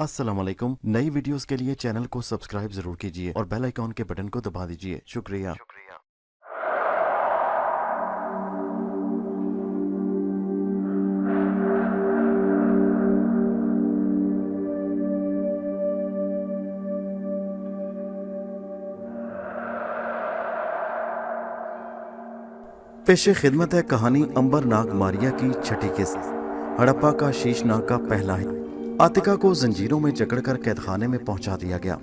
अस्सलाम वालेकुम। नई वीडियोस के लिए चैनल को सब्सक्राइब जरूर कीजिए और बेल आइकॉन के बटन को दबा दीजिए। शुक्रिया। पेशे खिदमत है कहानी अंबरनाक मारिया की छठी किस्त। हड़प्पा का शीशनाग का पहला ही। आतिका को जंजीरों में जकड़कर कैदखाने में पहुंचा दिया गया।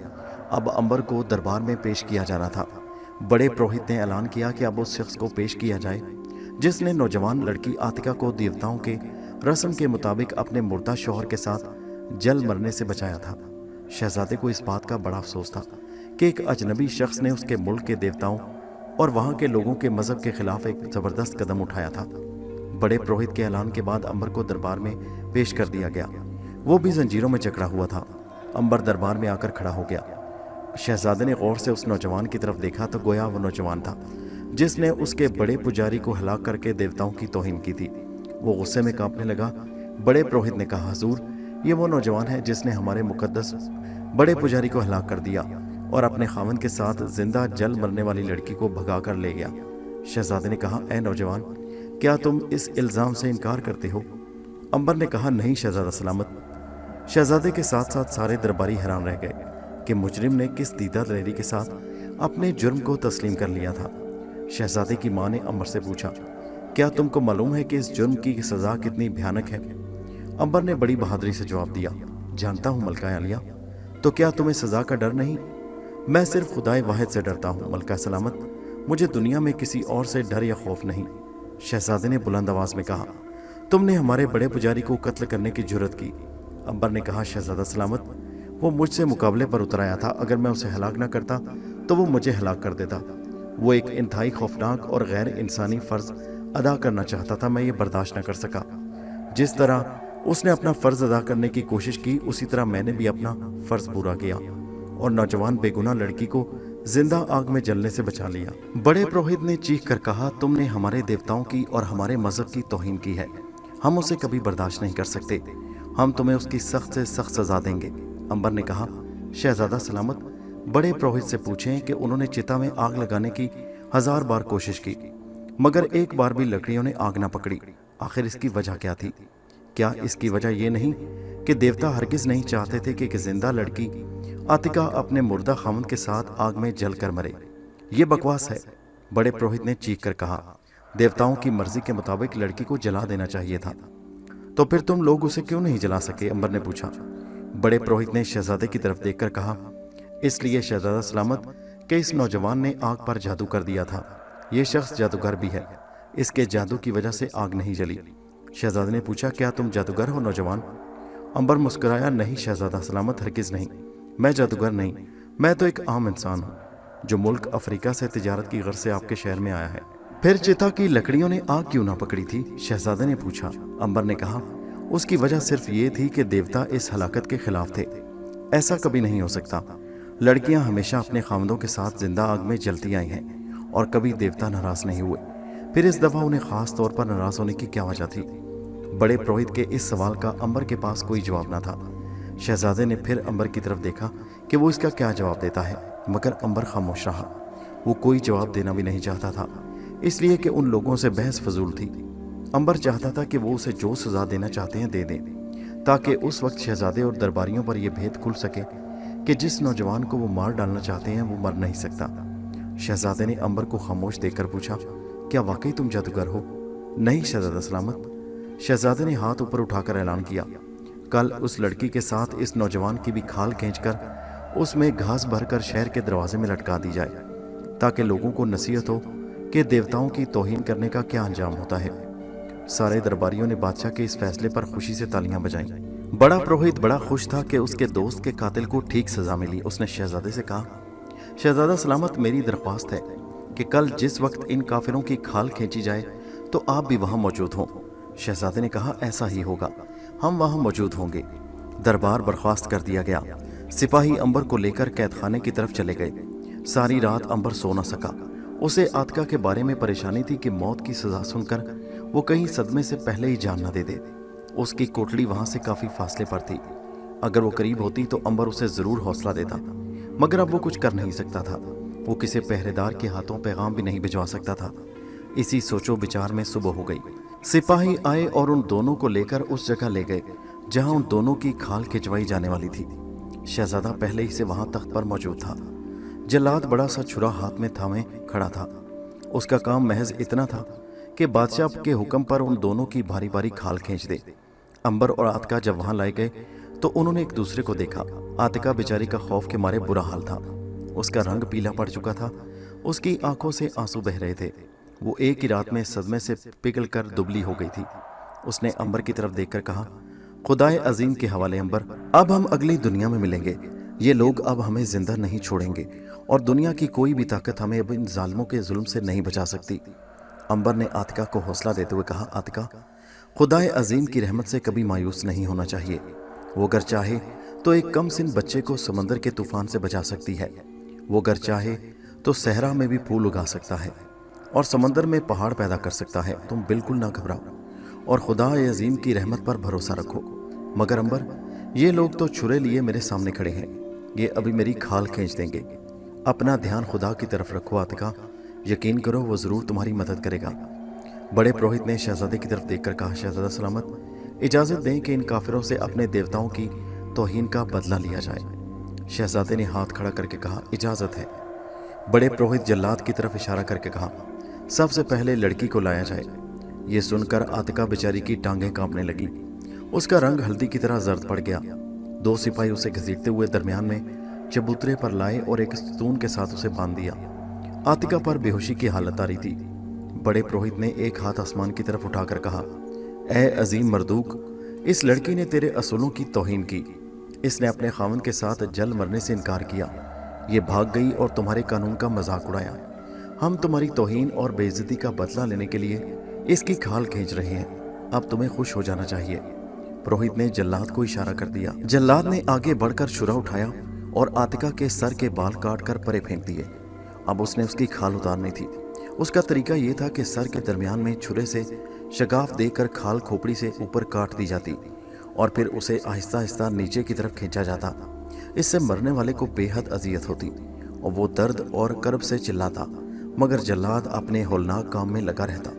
अब अंबर को दरबार में पेश किया जाना था। बड़े पुरोहित ने ऐलान किया कि अब उस शख्स को पेश किया जाए जिसने नौजवान लड़की आतिका को देवताओं के रस्म के मुताबिक अपने मुर्दा शौहर के साथ जल मरने से बचाया था। शहजादे को इस बात का बड़ा अफसोस था कि एक अजनबी शख्स ने उसके मुल्क के देवताओं और वहां के लोगों के मजहब के खिलाफ एक जबरदस्त कदम उठाया था। बड़े पुरोहित के ऐलान के बाद अंबर को दरबार में पेश कर दिया गया। वो भी जंजीरों में जकड़ा हुआ था। अंबर दरबार में आकर खड़ा हो गया। शहजादे ने गौर से उस नौजवान की तरफ देखा तो गोया वो नौजवान था जिसने उसके बड़े पुजारी को हलाक करके देवताओं की तौहीन की थी। वो गुस्से में कांपने लगा। बड़े पुरोहित ने कहा, हुजूर, ये वो नौजवान है जिसने हमारे मुकद्दस बड़े पुजारी को हलाक कर दिया और अपने खामन के साथ जिंदा जल मरने वाली लड़की को भगा कर ले गया। शहजादे ने कहा, ए नौजवान, क्या तुम इस इल्ज़ाम से इनकार करते हो? अंबर ने कहा, नहीं शहजादा सलामत। शहजादे के साथ साथ सारे दरबारी हैरान रह गए कि मुजरिम ने किस दीदा दिलेरी के साथ अपने जुर्म को तस्लीम कर लिया था। शहजादे की माँ ने अंबर से पूछा, क्या तुमको मालूम है कि इस जुर्म की सज़ा कितनी भयानक है? अंबर ने बड़ी बहादुरी से जवाब दिया, जानता हूँ मलका आलिया। तो क्या तुम्हें सज़ा का डर नहीं? मैं सिर्फ खुदाए वाहिद से डरता हूँ मलका सलामत। मुझे दुनिया में किसी और से डर या खौफ नहीं। शहजादे ने बुलंद आवाज में कहा, तुमने हमारे बड़े पुजारी को कत्ल करने की जुर्रत की। अंबर ने कहा, शहजादा सलामत, वो मुझसे मुकाबले पर उतर आया था। अगर मैं उसे हलाक न करता तो वो मुझे हलाक कर देता। वो एक इंतहाई खौफनाक और गैर इंसानी फ़र्ज अदा करना चाहता था। मैं ये बर्दाश्त न कर सका। जिस तरह उसने अपना फ़र्ज अदा करने की कोशिश की उसी तरह मैंने भी अपना फ़र्ज पूरा किया और नौजवान बेगुनाह लड़की को जिंदा आग में जलने से बचा लिया। बड़े पुरोहित ने चीख कर कहा, तुमने हमारे देवताओं की और हमारे मजहब की तौहीन की है। हम उसे कभी बर्दाश्त नहीं कर सकते। हम तुम्हें उसकी सख्त से सख्त सजा देंगे। अंबर ने कहा, शहजादा सलामत, बड़े पुरोहित से पूछें कि उन्होंने चिता में आग लगाने की 1000 बार कोशिश की मगर एक बार भी लकड़ियों ने आग ना पकड़ी। आखिर इसकी वजह क्या थी? क्या इसकी वजह यह नहीं कि देवता हरगिज नहीं चाहते थे कि एक जिंदा लड़की आतिका अपने मुर्दा खामन के साथ आग में जल कर मरे? ये बकवास है। बड़े पुरोहित ने चीख कर कहा, देवताओं की मर्जी के मुताबिक लड़की को जला देना चाहिए था। तो फिर तुम लोग उसे क्यों नहीं जला सके? अंबर ने पूछा। बड़े पुरोहित ने शहजादे की तरफ देखकर कहा, इसलिए शहजादा सलामत कि इस नौजवान ने आग पर जादू कर दिया था। यह शख्स जादूगर भी है। इसके जादू की वजह से आग नहीं जली। शहजादे ने पूछा, क्या तुम जादूगर हो नौजवान? अंबर मुस्कुराया, नहीं शहजादा सलामत, हरगिज नहीं। मैं जादूगर नहीं, मैं तो एक आम इंसान हूँ जो मुल्क अफ्रीका से तिजारत की गर्ज से आपके शहर में आया है। फिर चिता की लकड़ियों ने आग क्यों ना पकड़ी थी? शहजादे ने पूछा। अंबर ने कहा, उसकी वजह सिर्फ ये थी कि देवता इस हलाकत के खिलाफ थे। ऐसा कभी नहीं हो सकता। लड़कियां हमेशा अपने खामदों के साथ जिंदा आग में जलती आई हैं और कभी देवता नाराज नहीं हुए। फिर इस दफा उन्हें खास तौर पर नाराज होने की क्या वजह थी? बड़े पुरोहित के इस सवाल का अंबर के पास कोई जवाब न था। शहजादे ने फिर अंबर की तरफ देखा कि वो इसका क्या जवाब देता है, मगर अंबर खामोश रहा। वो कोई जवाब देना भी नहीं चाहता था, इसलिए कि उन लोगों से बहस फजूल थी। अंबर चाहता था कि वो उसे जो सजा देना चाहते हैं दे दें, ताकि उस वक्त शहजादे और दरबारियों पर यह भेद खुल सके कि जिस नौजवान को वो मार डालना चाहते हैं वो मर नहीं सकता। शहजादे ने अंबर को खामोश देखकर पूछा, क्या वाकई तुम जादूगर हो? नहीं शहजादा सलामत। शहजादे ने हाथ ऊपर उठाकर ऐलान किया, कल उस लड़की के साथ इस नौजवान की भी खाल खींचकर उसमें घास भरकर शहर के दरवाजे में लटका दी जाए ताकि लोगों को नसीहत हो कि देवताओं की तौहीन करने का क्या अंजाम होता है। सारे दरबारियों ने बादशाह के इस फैसले पर खुशी से तालियां बजाईं। बड़ा पुरोहित बड़ा खुश था कि उसके दोस्त के कातिल को ठीक सजा मिली। उसने शहजादे से कहा, शहजादा सलामत, मेरी दरख्वास्त है कि कल जिस वक्त इन काफिरों की खाल खींची जाए तो आप भी वहां मौजूद हों। शहजादे ने कहा, ऐसा ही होगा, हम वहां मौजूद होंगे। दरबार बर्खास्त कर दिया गया। सिपाही अंबर को लेकर कैदखाने की तरफ चले गए। सारी रात अंबर सो न सका। उसे आतिका के बारे में परेशानी थी कि मौत की सजा सुनकर वो कहीं सदमे से पहले ही जान न दे दे। उसकी कोठड़ी वहां से काफी फासले पर थी। अगर वो करीब होती तो अंबर उसे जरूर हौसला देता, मगर अब वो कुछ कर नहीं सकता था। वो किसी पहरेदार के हाथों पैगाम भी नहीं भिजवा सकता था। इसी सोचो विचार में सुबह हो गई। सिपाही आए और उन दोनों को लेकर उस जगह ले गए जहां उन दोनों की खाल खिंचवाई जाने वाली थी। शहजादा पहले ही से वहां तख्त पर मौजूद था। जल्लाद बड़ा सा छुरा हाथ में थामे खड़ा था। उसका काम महज इतना था कि बादशाह के हुक्म पर उन दोनों की भारी भारी खाल खींच दे। अंबर और आतिका जब वहां लाए गए तो उन्होंने एक दूसरे को देखा। आतिका बेचारी का खौफ के मारे बुरा हाल था। उसका रंग पीला पड़ चुका था, उसकी आंखों से आंसू बह रहे थे। वो एक ही रात में सदमे से पिघल कर दुबली हो गई थी। उसने अंबर की तरफ देखकर कहा, खुदाए अजीम के हवाले अंबर, अब हम अगली दुनिया में मिलेंगे। ये लोग अब हमें जिंदा नहीं छोड़ेंगे और दुनिया की कोई भी ताकत हमें अब इन जालिमों के जुल्म से नहीं बचा सकती। अंबर ने आतिका को हौसला देते हुए कहा, आतिका, खुदाए अजीम की रहमत से कभी मायूस नहीं होना चाहिए। वो अगर चाहे तो एक कम सिन बच्चे को समंदर के तूफान से बचा सकती है। वो अगर चाहे तो सहरा में भी फूल उगा सकता है और समंदर में पहाड़ पैदा कर सकता है। तुम बिल्कुल ना घबराओ और खुदा अजीम की रहमत पर भरोसा रखो। मगर अंबर, ये लोग तो छुरे लिए मेरे सामने खड़े हैं। ये अभी मेरी खाल खींच देंगे। अपना ध्यान खुदा की तरफ रखो आतिका, यकीन करो वो ज़रूर तुम्हारी मदद करेगा। बड़े पुरोहित ने शहजादे की तरफ देखकर कहा, शहजादा सलामत, इजाज़त दें कि इन काफिरों से अपने देवताओं की तौहीन का बदला लिया जाए। शहजादे ने हाथ खड़ा करके कहा, इजाज़त है। बड़े पुरोहित जल्लाद की तरफ इशारा करके कहा, सबसे पहले लड़की को लाया जाए। ये सुनकर आतिका बेचारी की टांगें कांपने लगी। उसका रंग हल्दी की तरह जर्द पड़ गया। दो सिपाही उसे घसीटते हुए दरमियान में चबूतरे पर लाए और एक स्तून के साथ उसे बांध दिया। आतिका पर बेहोशी की हालत आ रही थी। बड़े पुरोहित ने एक हाथ आसमान की तरफ उठाकर कहा, ए अजीम मर्दूक, इस लड़की ने तेरे असूलों की तौहीन की। इसने अपने खावंद के साथ जल मरने से इनकार किया। ये भाग गई और तुम्हारे कानून का मजाक उड़ाया। हम तुम्हारी तौहीन और बेइज्जती का बदला लेने के लिए इसकी खाल खींच रहे हैं। अब तुम्हें खुश हो जाना चाहिए। पुरोहित ने जल्लाद को इशारा कर दिया। जल्लाद ने आगे बढ़कर छुरा उठाया और आतिका के सर के बाल काट कर परे फेंक दिए। अब उसने उसकी खाल उतारनी थी। उसका तरीका यह था कि सर के दरमियान में छुरे से शगाफ देकर खाल खोपड़ी से ऊपर काट दी जाती और फिर उसे आहिस्ता आहिस्ता नीचे की तरफ खींचा जाता। इससे मरने वाले को बेहद अजियत होती और वो दर्द और कर्ब से चिल्लाता, मगर जल्लाद अपने होलनाक काम में लगा रहता।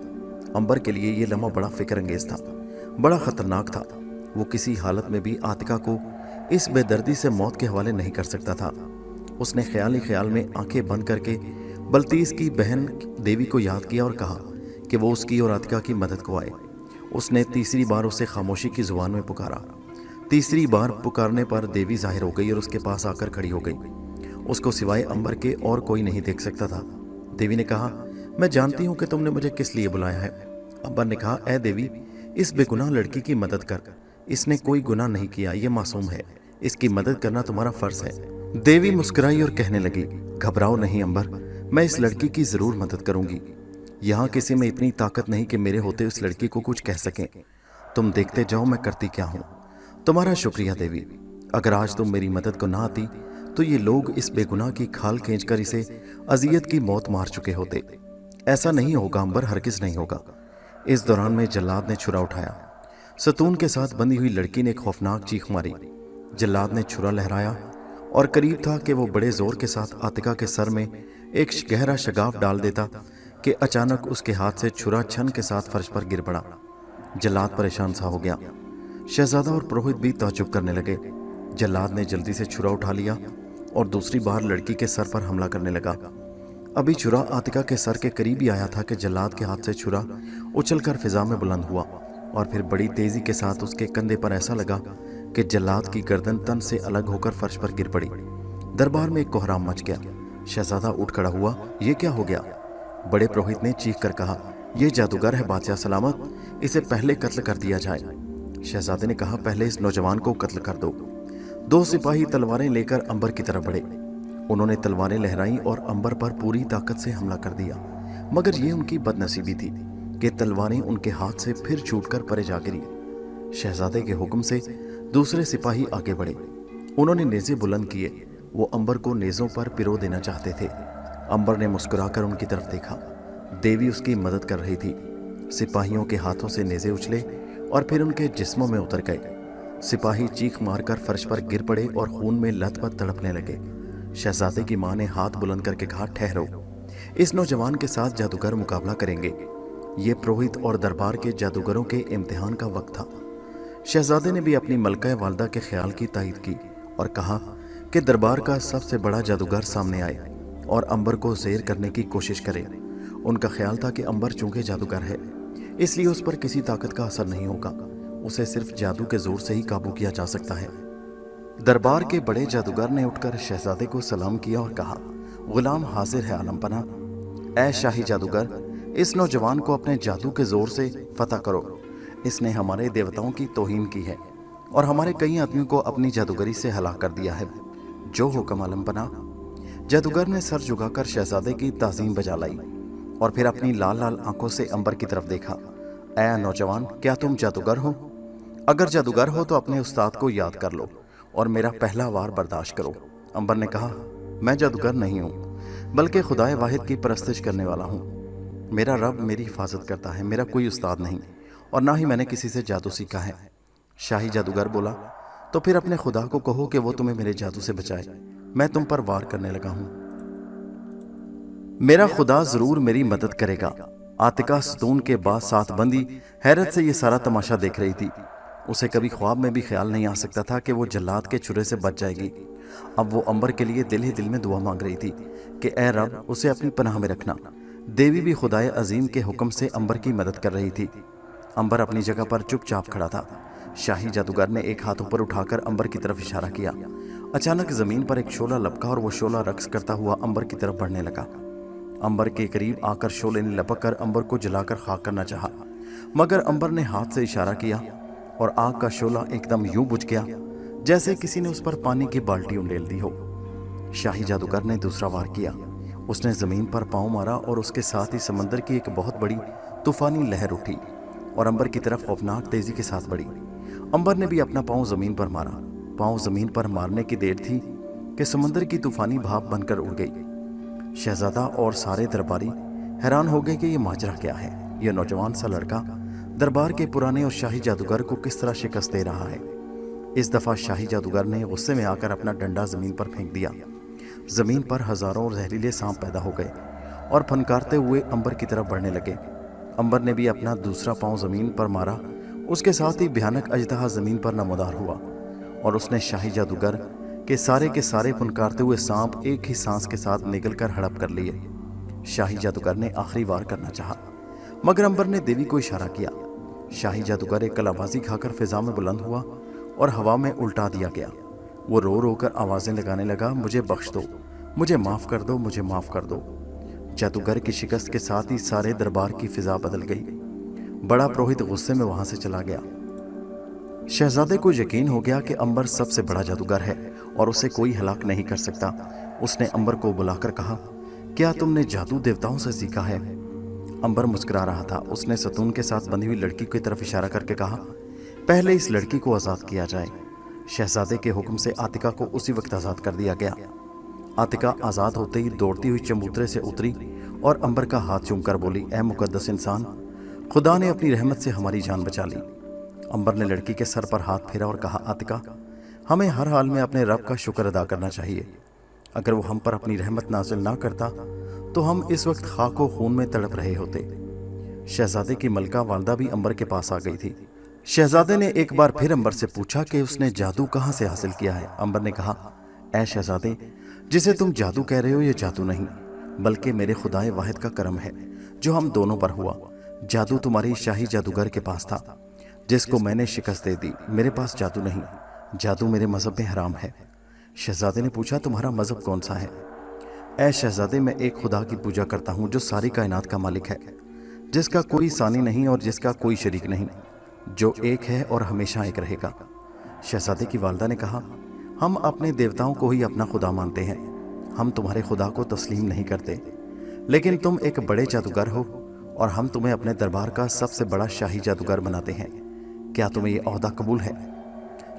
अंबर के लिए ये लम्हा बड़ा फिक्र अंगेज था, बड़ा खतरनाक था। वो किसी हालत में भी आतिका को इस बेदर्दी से मौत के हवाले नहीं कर सकता था। उसने ख्याल ही ख्याल में आंखें बंद करके बल्तीस की बहन देवी को याद किया और कहा कि वो उसकी और आतिका की मदद को आए। उसने तीसरी बार उसे खामोशी की जुबान में पुकारा। तीसरी बार पुकारने पर देवी जाहिर हो गई और उसके पास आकर खड़ी हो गई। उसको सिवाय अंबर के और कोई नहीं देख सकता था। देवी ने कहा, मैं जानती हूँ कि तुमने मुझे किस लिए बुलाया है। अंबर ने कहा, ए देवी, इस बेगुनाह लड़की की मदद कर। इसने कोई गुनाह नहीं किया, ये मासूम है। इसकी मदद करना तुम्हारा फर्ज है। देवी मुस्कुराई और कहने लगी, घबराओ नहीं अंबर, मैं इस लड़की की जरूर मदद करूंगी। यहाँ किसी में इतनी ताकत नहीं कि मेरे होते उस लड़की को कुछ कह सकें। तुम देखते जाओ मैं करती क्या हूँ। तुम्हारा शुक्रिया देवी। अगर आज तुम मेरी मदद को ना आती तो ये लोग इस बेगुनाह की खाल खींचकर इसे अजियत की मौत मार चुके होते। ऐसा नहीं होगा अंबर, हरगिज नहीं होगा। इस दौरान में जल्लाद ने छुरा उठाया। सतून के साथ बंधी हुई लड़की ने खौफनाक चीख मारी। जल्लाद ने छुरा लहराया और करीब था कि वो बड़े जोर के साथ आतिका के सर में एक गहरा शगाफ डाल देता कि अचानक उसके हाथ से छुरा छन के साथ फर्श पर गिर पड़ा। जल्लाद परेशान सा हो गया। शहजादा और पुरोहित भी ताज्जुब करने लगे। जल्लाद ने जल्दी से छुरा उठा लिया और दूसरी बार लड़की के सर पर हमला करने लगा। अभी छुरा आतिका के सर के करीब ही आया था कि जल्लाद के हाथ से छुरा उछलकर फिजा में बुलंद हुआ और फिर बड़ी तेजी के साथ उसके कंधे पर ऐसा लगा कि जल्लाद की गर्दन तन से अलग होकर फर्श पर गिर पड़ी। दरबार में एक कोहराम मच गया। शहजादा उठ खड़ा हुआ, ये क्या हो गया? बड़े पुरोहित ने चीख कर कहा, यह जादूगर है बादशाह सलामत, इसे पहले कत्ल कर दिया जाए। शहजादे ने कहा, पहले इस नौजवान को कत्ल कर दो। दो सिपाही तलवारें लेकर अंबर की तरफ बढ़े। उन्होंने तलवारें लहराई और अंबर पर पूरी ताकत से हमला कर दिया, मगर ये उनकी बदनसीबी थी कि तलवारें उनके हाथ से फिर छूटकर परे जा गिरी। शहजादे के हुक्म से दूसरे सिपाही आगे बढ़े। उन्होंने नेज़े बुलंद किए। वो अंबर को नेज़ों पर पिरो देना चाहते थे। अंबर ने मुस्कुराकर उनकी तरफ देखा। देवी उसकी मदद कर रही थी। सिपाहियों के हाथों से नेज़े उछले और फिर उनके जिस्मों में उतर गए। सिपाही चीख मारकर फर्श पर गिर पड़े और खून में लथपथ तड़पने लगे। शहजादे की मां ने हाथ बुलंद करके कहा, ठहरो, इस नौजवान के साथ जादूगर मुकाबला करेंगे। ये पुरोहित और दरबार के जादूगरों के इम्तिहान का वक्त था। शहजादे ने भी अपनी मलका वालदा के ख्याल की तायद की और कहा कि दरबार का सबसे बड़ा जादूगर सामने आए और अंबर को ज़ेर करने की कोशिश करे। उनका ख्याल था कि अंबर चूंकि जादूगर है, इसलिए उस पर किसी ताकत का असर नहीं होगा, उसे सिर्फ जादू के जोर से ही काबू किया जा सकता है। दरबार के बड़े जादूगर ने उठकर शहजादे को सलाम किया और कहा, गुलाम हाजिर है आलम पना। ऐ शाही जादूगर, इस नौजवान को अपने जादू के जोर से फतह करो। इसने हमारे देवताओं की तौहीन की है और हमारे कई आदमियों को अपनी जादूगरी से हलाक कर दिया है। जो हुक्म आलम पना। जादूगर ने सर झुकाकर शहजादे की ताज़ीम बजा लाई और फिर अपनी लाल लाल आंखों से अंबर की तरफ देखा। ऐ नौजवान, क्या तुम जादूगर हो? अगर जादूगर हो तो अपने उस्ताद को याद कर लो और मेरा पहला वार बर्दाश्त करो। अंबर ने कहा, मैं जादूगर नहीं हूँ, बल्कि खुदाए वाहिद की परस्तिश करने वाला हूँ। मेरा रब मेरी हिफाजत करता है, मेरा कोई उस्ताद नहीं और ना ही मैंने किसी से जादू सीखा है। शाही जादूगर बोला, तो फिर अपने खुदा को कहो कि वो तुम्हें मेरे जादू से बचाए। मैं तुम पर वार करने लगा हूँ। मेरा खुदा जरूर मेरी मदद करेगा। आतिका सतून के बाद साथ बंदी हैरत से ये सारा तमाशा देख रही थी। उसे कभी ख्वाब में भी ख्याल नहीं आ सकता था कि वो जल्लाद के छुरे से बच जाएगी। अब वो अंबर के लिए दिल ही दिल में दुआ मांग रही थी कि ए रब, उसे अपनी पनाह में रखना। देवी भी खुदाए अजीम के हुक्म से अंबर की मदद कर रही थी। अंबर अपनी जगह पर चुपचाप खड़ा था। शाही जादूगर ने एक हाथ ऊपर उठाकर अंबर की तरफ इशारा किया। अचानक जमीन पर एक शोला लपका और वो शोला रक्स करता हुआ अंबर की तरफ बढ़ने लगा। अंबर के करीब आकर शोले ने लपक कर अंबर को जलाकर खाक करना चाहा, मगर अंबर ने हाथ से इशारा किया और आग का शोला एकदम यूं बुझ गया जैसे किसी ने उस पर पानी की बाल्टी उंडेल दी हो। शाही जादूगर ने दूसरा वार किया। उसने जमीन पर पांव मारा और उसके साथ ही समंदर की एक बहुत बड़ी तूफानी लहर उठी और अंबर की तरफ खौफनाक तेजी के साथ बढ़ी। अंबर ने भी अपना पांव जमीन पर मारा। पांव जमीन पर मारने की देर थी कि समंदर की तूफानी भाप बनकर उड़ गई। शहजादा और सारे दरबारी हैरान हो गए कि ये माजरा क्या है। यह नौजवान सा लड़का दरबार के पुराने और शाही जादूगर को किस तरह शिकस्त दे रहा है। इस दफा शाही जादूगर ने गुस्से में आकर अपना डंडा जमीन पर फेंक दिया। जमीन पर हजारों जहरीले सांप पैदा हो गए और फनकारते हुए अंबर की तरफ बढ़ने लगे। अंबर ने भी अपना दूसरा पांव जमीन पर मारा। उसके साथ ही भयानक अजदहा जमीन पर नमोदार हुआ और उसने शाही जादूगर के सारे फनकारते हुए सांप एक ही सांस के साथ निगल कर हड़प कर लिए। शाही जादूगर ने आखिरी वार करना चाहा, मगर अंबर ने देवी को इशारा किया। शाही जादूगर एक कलाबाजी खाकर फिजा में बुलंद हुआ और हवा में उल्टा दिया गया। वो रो रो कर आवाजें लगाने लगा, मुझे बख्श दो, मुझे माफ कर दो, मुझे माफ कर दो। जादूगर की शिकस्त के साथ ही सारे दरबार की फिजा बदल गई। बड़ा पुरोहित गुस्से में वहां से चला गया। शहजादे को यकीन हो गया कि अंबर सबसे बड़ा जादूगर है और उसे कोई हलाक नहीं कर सकता। उसने अंबर को बुलाकर कहा, क्या तुमने जादू देवताओं से सीखा है? अंबर मुस्कुरा रहा था। उसने सतून के साथ बंधी हुई लड़की की तरफ इशारा करके कहा, पहले इस लड़की को आज़ाद किया जाए। शहजादे के हुक्म से आतिका को उसी वक्त आज़ाद कर दिया गया। आतिका आज़ाद होते ही दौड़ती हुई चबूतरे से उतरी और अंबर का हाथ चूमकर बोली, ए मुकद्दस इंसान, खुदा ने अपनी रहमत से हमारी जान बचा ली। अंबर ने लड़की के सर पर हाथ फेरा और कहा, आतिका, हमें हर हाल में अपने रब का शुक्र अदा करना चाहिए। अगर वो हम पर अपनी रहमत नाजिल ना करता तो हम इस वक्त खाको खून में तड़प रहे होते। शहजादे की मलका वालदा भी अंबर के पास आ गई थी। शहजादे ने एक बार फिर अंबर से पूछा कि उसने जादू कहाँ से हासिल किया है। अंबर ने कहा, ऐ शहजादे, जिसे तुम जादू कह रहे हो ये जादू नहीं, बल्कि मेरे खुदाए वाहिद का करम है जो हम दोनों पर हुआ। जादू तुम्हारी शाही जादूगर के पास था, जिसको मैंने शिकस्त दे दी। मेरे पास जादू नहीं, जादू मेरे मजहब में हराम है। शहजादे ने पूछा, तुम्हारा मजहब कौन सा है? ऐ शहजादे, मैं एक खुदा की पूजा करता हूँ जो सारी कायनात का मालिक है, जिसका कोई सानी नहीं और जिसका कोई शरीक नहीं, जो एक है और हमेशा एक रहेगा। शहजादे की वालदा ने कहा, हम अपने देवताओं को ही अपना खुदा मानते हैं, हम तुम्हारे खुदा को तस्लीम नहीं करते। लेकिन तुम एक बड़े जादूगर हो और हम तुम्हें अपने दरबार का सबसे बड़ा शाही जादूगर बनाते हैं। क्या तुम्हें ये ओहदा कबूल है?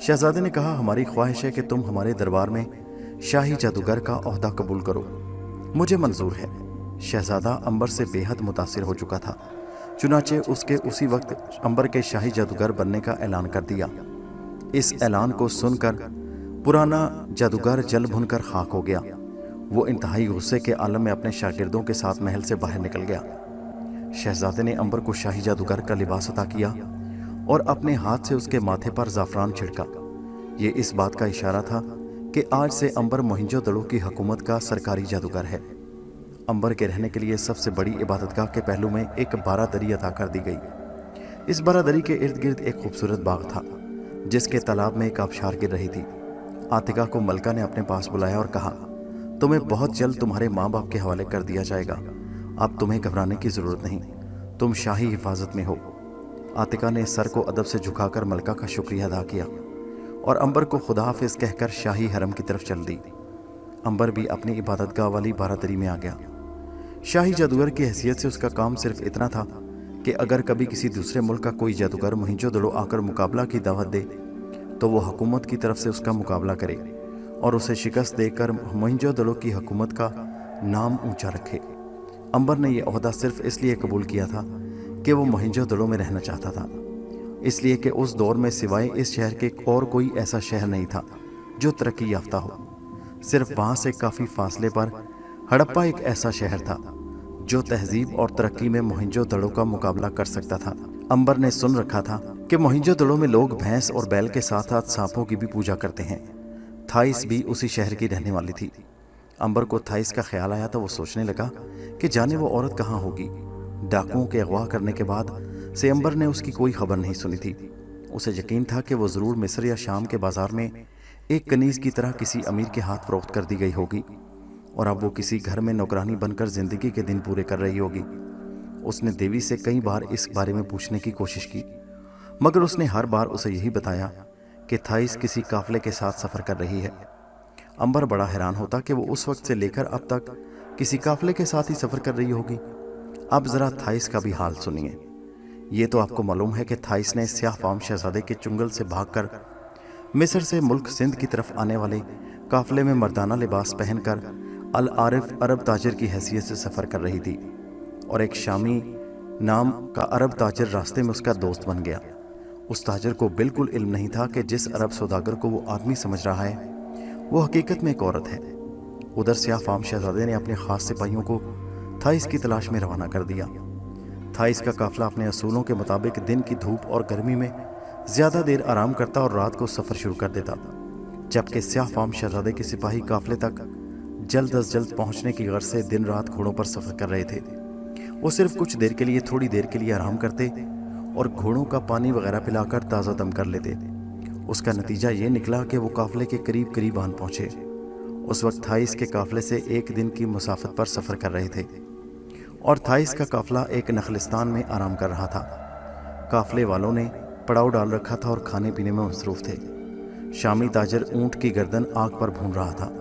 शहजादे ने कहा, हमारी ख्वाहिश है कि तुम हमारे दरबार में शाही जादूगर का ओहदा कबूल करो। मुझे मंजूर है। शहजादा अंबर से बेहद मुतासिर हो चुका था। चुनाचे उसके उसी वक्त अंबर के शाही जादूगर बनने का ऐलान कर दिया। इस ऐलान को सुनकर पुराना जादूगर जल भुनकर खाक हो गया। वो इंतहाई गुस्से के आलम में अपने शागिर्दों के साथ महल से बाहर निकल गया। शहजादे ने अंबर को शाही जादूगर का लिबास अता किया और अपने हाथ से उसके माथे पर ज़ाफ़रान छिड़का। ये इस बात का इशारा था कि आज से अंबर मोहिंजोदड़ो की हुकूमत का सरकारी जादूगर है। अंबर के रहने के लिए सबसे बड़ी इबादतगाह के पहलू में एक बारादरी अता कर दी गई। इस बारादरी के इर्द गिर्द एक खूबसूरत बाग था जिसके तालाब में एक आबशार गिर रही थी। आतिका को मलका ने अपने पास बुलाया और कहा, तुम्हें बहुत जल्द तुम्हारे माँ बाप के हवाले कर दिया जाएगा। अब तुम्हें घबराने की ज़रूरत नहीं, तुम शाही हिफाजत में हो। आतिका ने सर को अदब से झुकाकर मलका का शुक्रिया अदा किया और अंबर को खुदा हाफिज कहकर शाही हरम की तरफ चल दी। अंबर भी अपनी इबादतगाह वाली बारादरी में आ गया। शाही जादूगर की हैसियत से उसका काम सिर्फ इतना था कि अगर कभी किसी दूसरे मुल्क का कोई जादूगर मोहिंजोदड़ो आकर मुकाबला की दावत दे तो वो हुकूमत की तरफ से उसका मुकाबला करे और उसे शिकस्त देकर मोहिंजोदड़ो की हुकूमत का नाम ऊंचा रखे। अंबर ने यह ओहदा सिर्फ इसलिए कबूल किया था कि वो मोहिंजोदड़ो में रहना चाहता था, इसलिए कि उस दौर में सिवाय इस शहर के और कोई ऐसा शहर नहीं था जो तरक्की याफ्ता हो। सिर्फ वहाँ से काफ़ी फासले पर हड़प्पा एक ऐसा शहर था जो तहजीब और तरक्की में मोहिंजोदड़ो का मुकाबला कर सकता था। अंबर ने सुन रखा था कि मोहिंजोदड़ो में लोग भैंस और बैल के साथ साथ सांपों की भी पूजा करते हैं। थाइस भी उसी शहर की रहने वाली थी। अंबर को थाइस का ख्याल आया तो वो सोचने लगा कि जाने वो औरत कहाँ होगी। डाकुओं के अगवा करने के बाद से अंबर ने उसकी कोई खबर नहीं सुनी थी। उसे यकीन था कि वो ज़रूर मिस्र या शाम के बाजार में एक कनीज़ की तरह किसी अमीर के हाथ फरोख्त कर दी गई होगी और अब वो किसी घर में नौकरानी बनकर ज़िंदगी के दिन पूरे कर रही होगी। उसने देवी से कई बार इस बारे में पूछने की कोशिश की, मगर उसने हर बार उसे यही बताया कि थाइस किसी काफिले के साथ सफ़र कर रही है। अंबर बड़ा हैरान होता कि वो उस वक्त से लेकर अब तक किसी काफिले के साथ ही सफ़र कर रही होगी। अब ज़रा थाइस का भी हाल सुनिए। ये तो आपको मालूम है कि थाइस ने स्याह फाम शहजादे के चुंगल से भागकर मिस्र से मुल्क सिंध की तरफ आने वाले काफिले में मर्दाना लिबास पहनकर अल आरिफ अरब ताजिर की हैसियत से सफ़र कर रही थी और एक शामी नाम का अरब ताजिर रास्ते में उसका दोस्त बन गया। उस ताजिर को बिल्कुल इल्म नहीं था कि जिस अरब सौदागर को वो आदमी समझ रहा है वो हकीकत में एक औरत है। उधर स्याह फाम शहजादे ने अपने ख़ास सिपाहियों को थाइस की तलाश में रवाना कर दिया। थाइस का काफिला अपने असूलों के मुताबिक दिन की धूप और गर्मी में ज़्यादा देर आराम करता और रात को सफ़र शुरू कर देता, जबकि स्याह फाम शहजादे के सिपाही काफिले तक जल्द अज जल्द पहुंचने की गर्ज से दिन रात घोड़ों पर सफ़र कर रहे थे। वो सिर्फ कुछ देर के लिए थोड़ी देर के लिए आराम करते और घोड़ों का पानी वगैरह पिलाकर ताज़ा दम कर लेते। उसका नतीजा ये निकला कि वो काफिले के करीब करीब आन पहुँचे। उस वक्त थाइस के काफिले से एक दिन की मुसाफत पर सफ़र कर रहे थे और थाइस का काफिला एक नखलिस्तान में आराम कर रहा था। काफिले वालों ने पड़ाव डाल रखा था और खाने पीने में मसरूफ़ थे। शामी ताजिर ऊँट की गर्दन आग पर भून रहा था।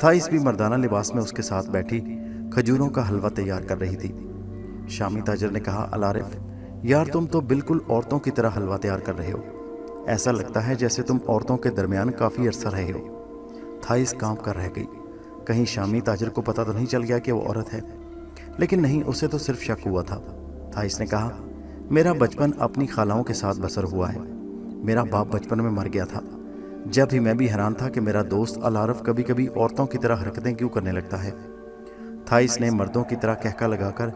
थाइस भी मर्दाना लिबास में उसके साथ बैठी खजूरों का हलवा तैयार कर रही थी। शामी ताजिर ने कहा, अल आरिफ यार, तुम तो बिल्कुल औरतों की तरह हलवा तैयार कर रहे हो। ऐसा लगता है जैसे तुम औरतों के दरमियान काफ़ी अरसा रहे हो। थाइस कांप कर रह गई। कहीं शामी ताजिर को पता तो नहीं चल गया कि वो औरत है? लेकिन नहीं, उसे तो सिर्फ शक हुआ था। थाइस ने कहा, मेरा बचपन अपनी खालाओं के साथ बसर हुआ है। मेरा बाप बचपन में मर गया था। जब भी मैं भी हैरान था कि मेरा दोस्त अल आरिफ कभी कभी औरतों की तरह हरकतें क्यों करने लगता है। थाइस ने मर्दों की तरह कहका लगाकर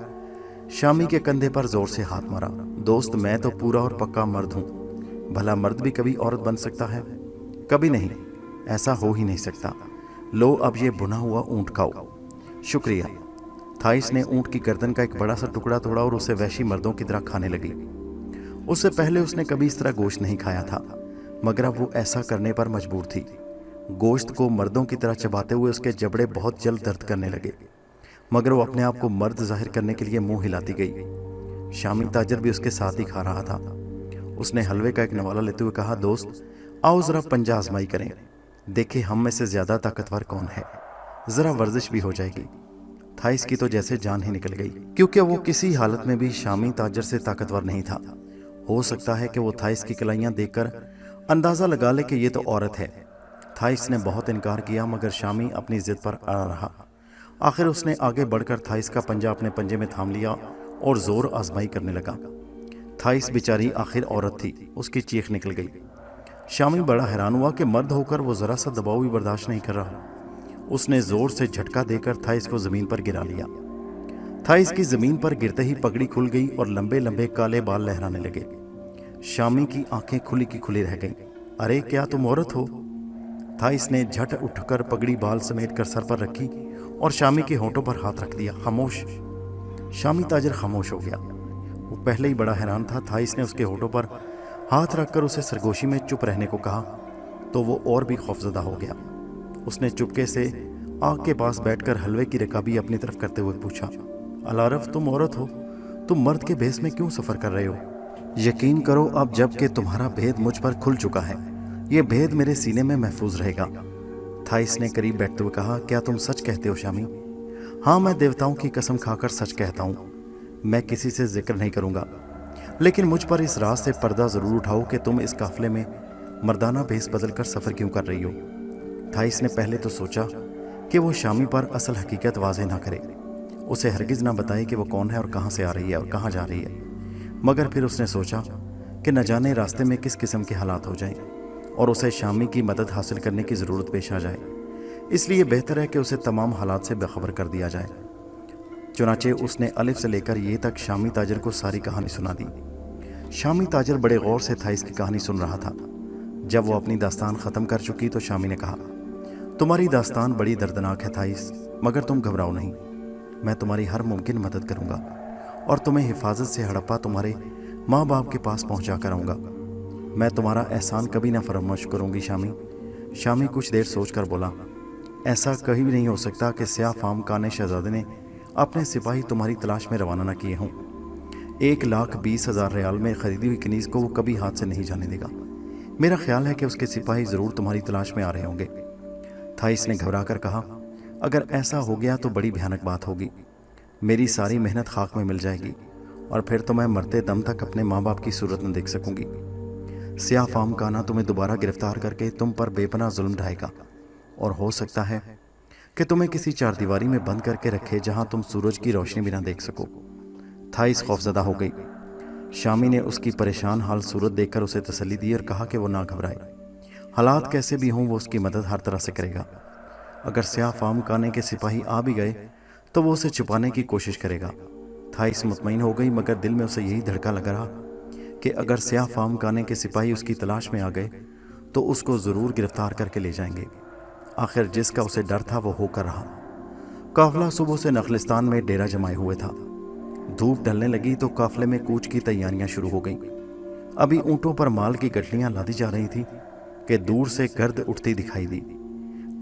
शामी के कंधे पर जोर से हाथ मारा। दोस्त, मैं तो पूरा और पक्का मर्द हूँ। भला मर्द भी कभी औरत बन सकता है? कभी नहीं, ऐसा हो ही नहीं सकता। लो, अब ये भुना हुआ ऊँट खाओ। शुक्रिया। थाइस ने ऊँट की गर्दन का एक बड़ा सा टुकड़ा तोड़ा और उसे वैशी मर्दों की तरह खाने लगी। उससे पहले उसने कभी इस तरह गोश्त नहीं खाया था, मगर अब वो ऐसा करने पर मजबूर थी। गोश्त को मर्दों की तरह चबाते हुए उसके जबड़े बहुत जल्द दर्द करने लगे, मगर वो अपने आप को मर्द जाहिर करने के लिए मुंह हिलाती गई। शामी ताजिर भी उसके साथ ही खा रहा था। उसने हलवे का एक नवाला लेते हुए कहा, दोस्त आओ ज़रा पंजा आजमाई करें, देखें हम में से ज़्यादा ताकतवर कौन है। ज़रा वर्जिश भी हो जाएगी। थाइस की तो जैसे जान ही निकल गई, क्योंकि वो किसी हालत में भी शामी ताजिर से ताकतवर नहीं था। हो सकता है कि वो थाइस की कलाइयाँ देखकर अंदाज़ा लगा ले कि ये तो औरत है। थाइस ने बहुत इनकार किया, मगर शामी अपनी ज़िद पर अड़ा रहा। आखिर उसने आगे बढ़कर थाइस का पंजा अपने पंजे में थाम लिया और ज़ोर आजमाई करने लगा। थाइस बेचारी आखिर औरत थी, उसकी चीख निकल गई। शामी बड़ा हैरान हुआ कि मर्द होकर वो जरा सा दबाव भी बर्दाश्त नहीं कर रहा। उसने जोर से झटका देकर थाइस को जमीन पर गिरा लिया। थाइस की जमीन पर गिरते ही पगड़ी खुल गई और लंबे लंबे काले बाल लहराने लगे। शामी की आंखें खुली की खुली रह गईं। अरे क्या तुम औरत हो? थाइस ने झट उठकर पगड़ी बाल समेट कर सर पर रखी और शामी के होठों पर हाथ रख दिया। खामोश। शामी ताजर खामोश हो गया। वो पहले ही बड़ा हैरान था। थाइस ने उसके होठों पर हाथ रखकर उसे सरगोशी में चुप रहने को कहा तो वो और भी खौफजदा हो गया। उसने चुपके से आग के पास बैठकर हलवे की रकाबी अपनी तरफ करते हुए पूछा, अलारफ तुम औरत हो, तुम मर्द के भेस में क्यों सफ़र कर रहे हो? यकीन करो अब जबकि तुम्हारा भेद मुझ पर खुल चुका है, ये भेद मेरे सीने में महफूज रहेगा। थाइस ने करीब बैठते हुए कहा, क्या तुम सच कहते हो शामी? हाँ, मैं देवताओं की कसम खाकर सच कहता हूँ। मैं किसी से जिक्र नहीं करूँगा, लेकिन मुझ पर इस राज से पर्दा ज़रूर उठाओ कि तुम इस काफिले में मर्दाना भेस बदल कर सफ़र क्यों कर रही हो। थाइस ने पहले तो सोचा कि वो शामी पर असल हकीकत वाज़ेह ना करे, उसे हरगिज़ ना बताए कि वो कौन है और कहाँ से आ रही है और कहाँ जा रही है। मगर फिर उसने सोचा कि न जाने रास्ते में किस किस्म के हालात हो जाएं और उसे शामी की मदद हासिल करने की ज़रूरत पेश आ जाए, इसलिए बेहतर है कि उसे तमाम हालात से बेखबर कर दिया जाए। चुनाचे उसने अलिफ से लेकर ये तक शामी ताजर को सारी कहानी सुना दी। शामी ताजर बड़े गौर से थाइस की कहानी सुन रहा था। जब वो अपनी दास्तान ख़त्म कर चुकी तो शामी ने कहा, तुम्हारी दास्तान बड़ी दर्दनाक है थाइस, मगर तुम घबराओ नहीं, मैं तुम्हारी हर मुमकिन मदद करूँगा और तुम्हें हिफाजत से हड़प्पा तुम्हारे माँ बाप के पास पहुँचा कर आऊँगा। मैं तुम्हारा एहसान कभी ना फरामोश करूँगी शामी। शामी कुछ देर सोच कर बोला, ऐसा कहीं भी नहीं हो सकता कि स्याह फाम काने शहजादे ने अपने सिपाही तुम्हारी तलाश में रवाना न किए हों। 1,20,000 रियाल में ख़रीदी हुई कनीज़ को वो कभी हाथ से नहीं जाने देगा। मेरा ख्याल है कि उसके सिपाही ज़रूर तुम्हारी तलाश में आ रहे होंगे। थाइस ने घबरा कर कहा, अगर ऐसा हो गया तो बड़ी भयानक बात होगी, मेरी सारी मेहनत खाक में मिल जाएगी और फिर तो मैं मरते दम तक अपने माँ बाप की सूरत न देख सकूंगी। स्याह फाम काना तुम्हें दोबारा गिरफ्तार करके तुम पर बेपनाह जुल्म ढाएगा और हो सकता है कि तुम्हें किसी चारदीवारी में बंद करके रखे जहां तुम सूरज की रोशनी भी ना देख सको। थाइस खौफजदा हो गई। शामी ने उसकी परेशान हाल सूरत देखकर उसे तसल्ली दी और कहा कि वो ना घबराए, हालात कैसे भी हों वो उसकी मदद हर तरह से करेगा। अगर स्याह फाम काने के सिपाही आ भी गए तो वो उसे छुपाने की कोशिश करेगा। थाइस मुतमईन हो गई, मगर दिल में उसे यही धड़का लगा रहा कि अगर स्याह फाम काने के सिपाही उसकी तलाश में आ गए तो उसको ज़रूर गिरफ्तार करके ले जाएंगे। आखिर जिसका उसे डर था वो होकर रहा। काफिला सुबह से नखलिस्तान में डेरा जमाए हुए था। धूप ढलने लगी तो काफिले में कूच की तैयारियां शुरू हो गईं। अभी ऊँटों पर माल की गठलियां लादी जा रही थी कि दूर से गर्द उठती दिखाई दी।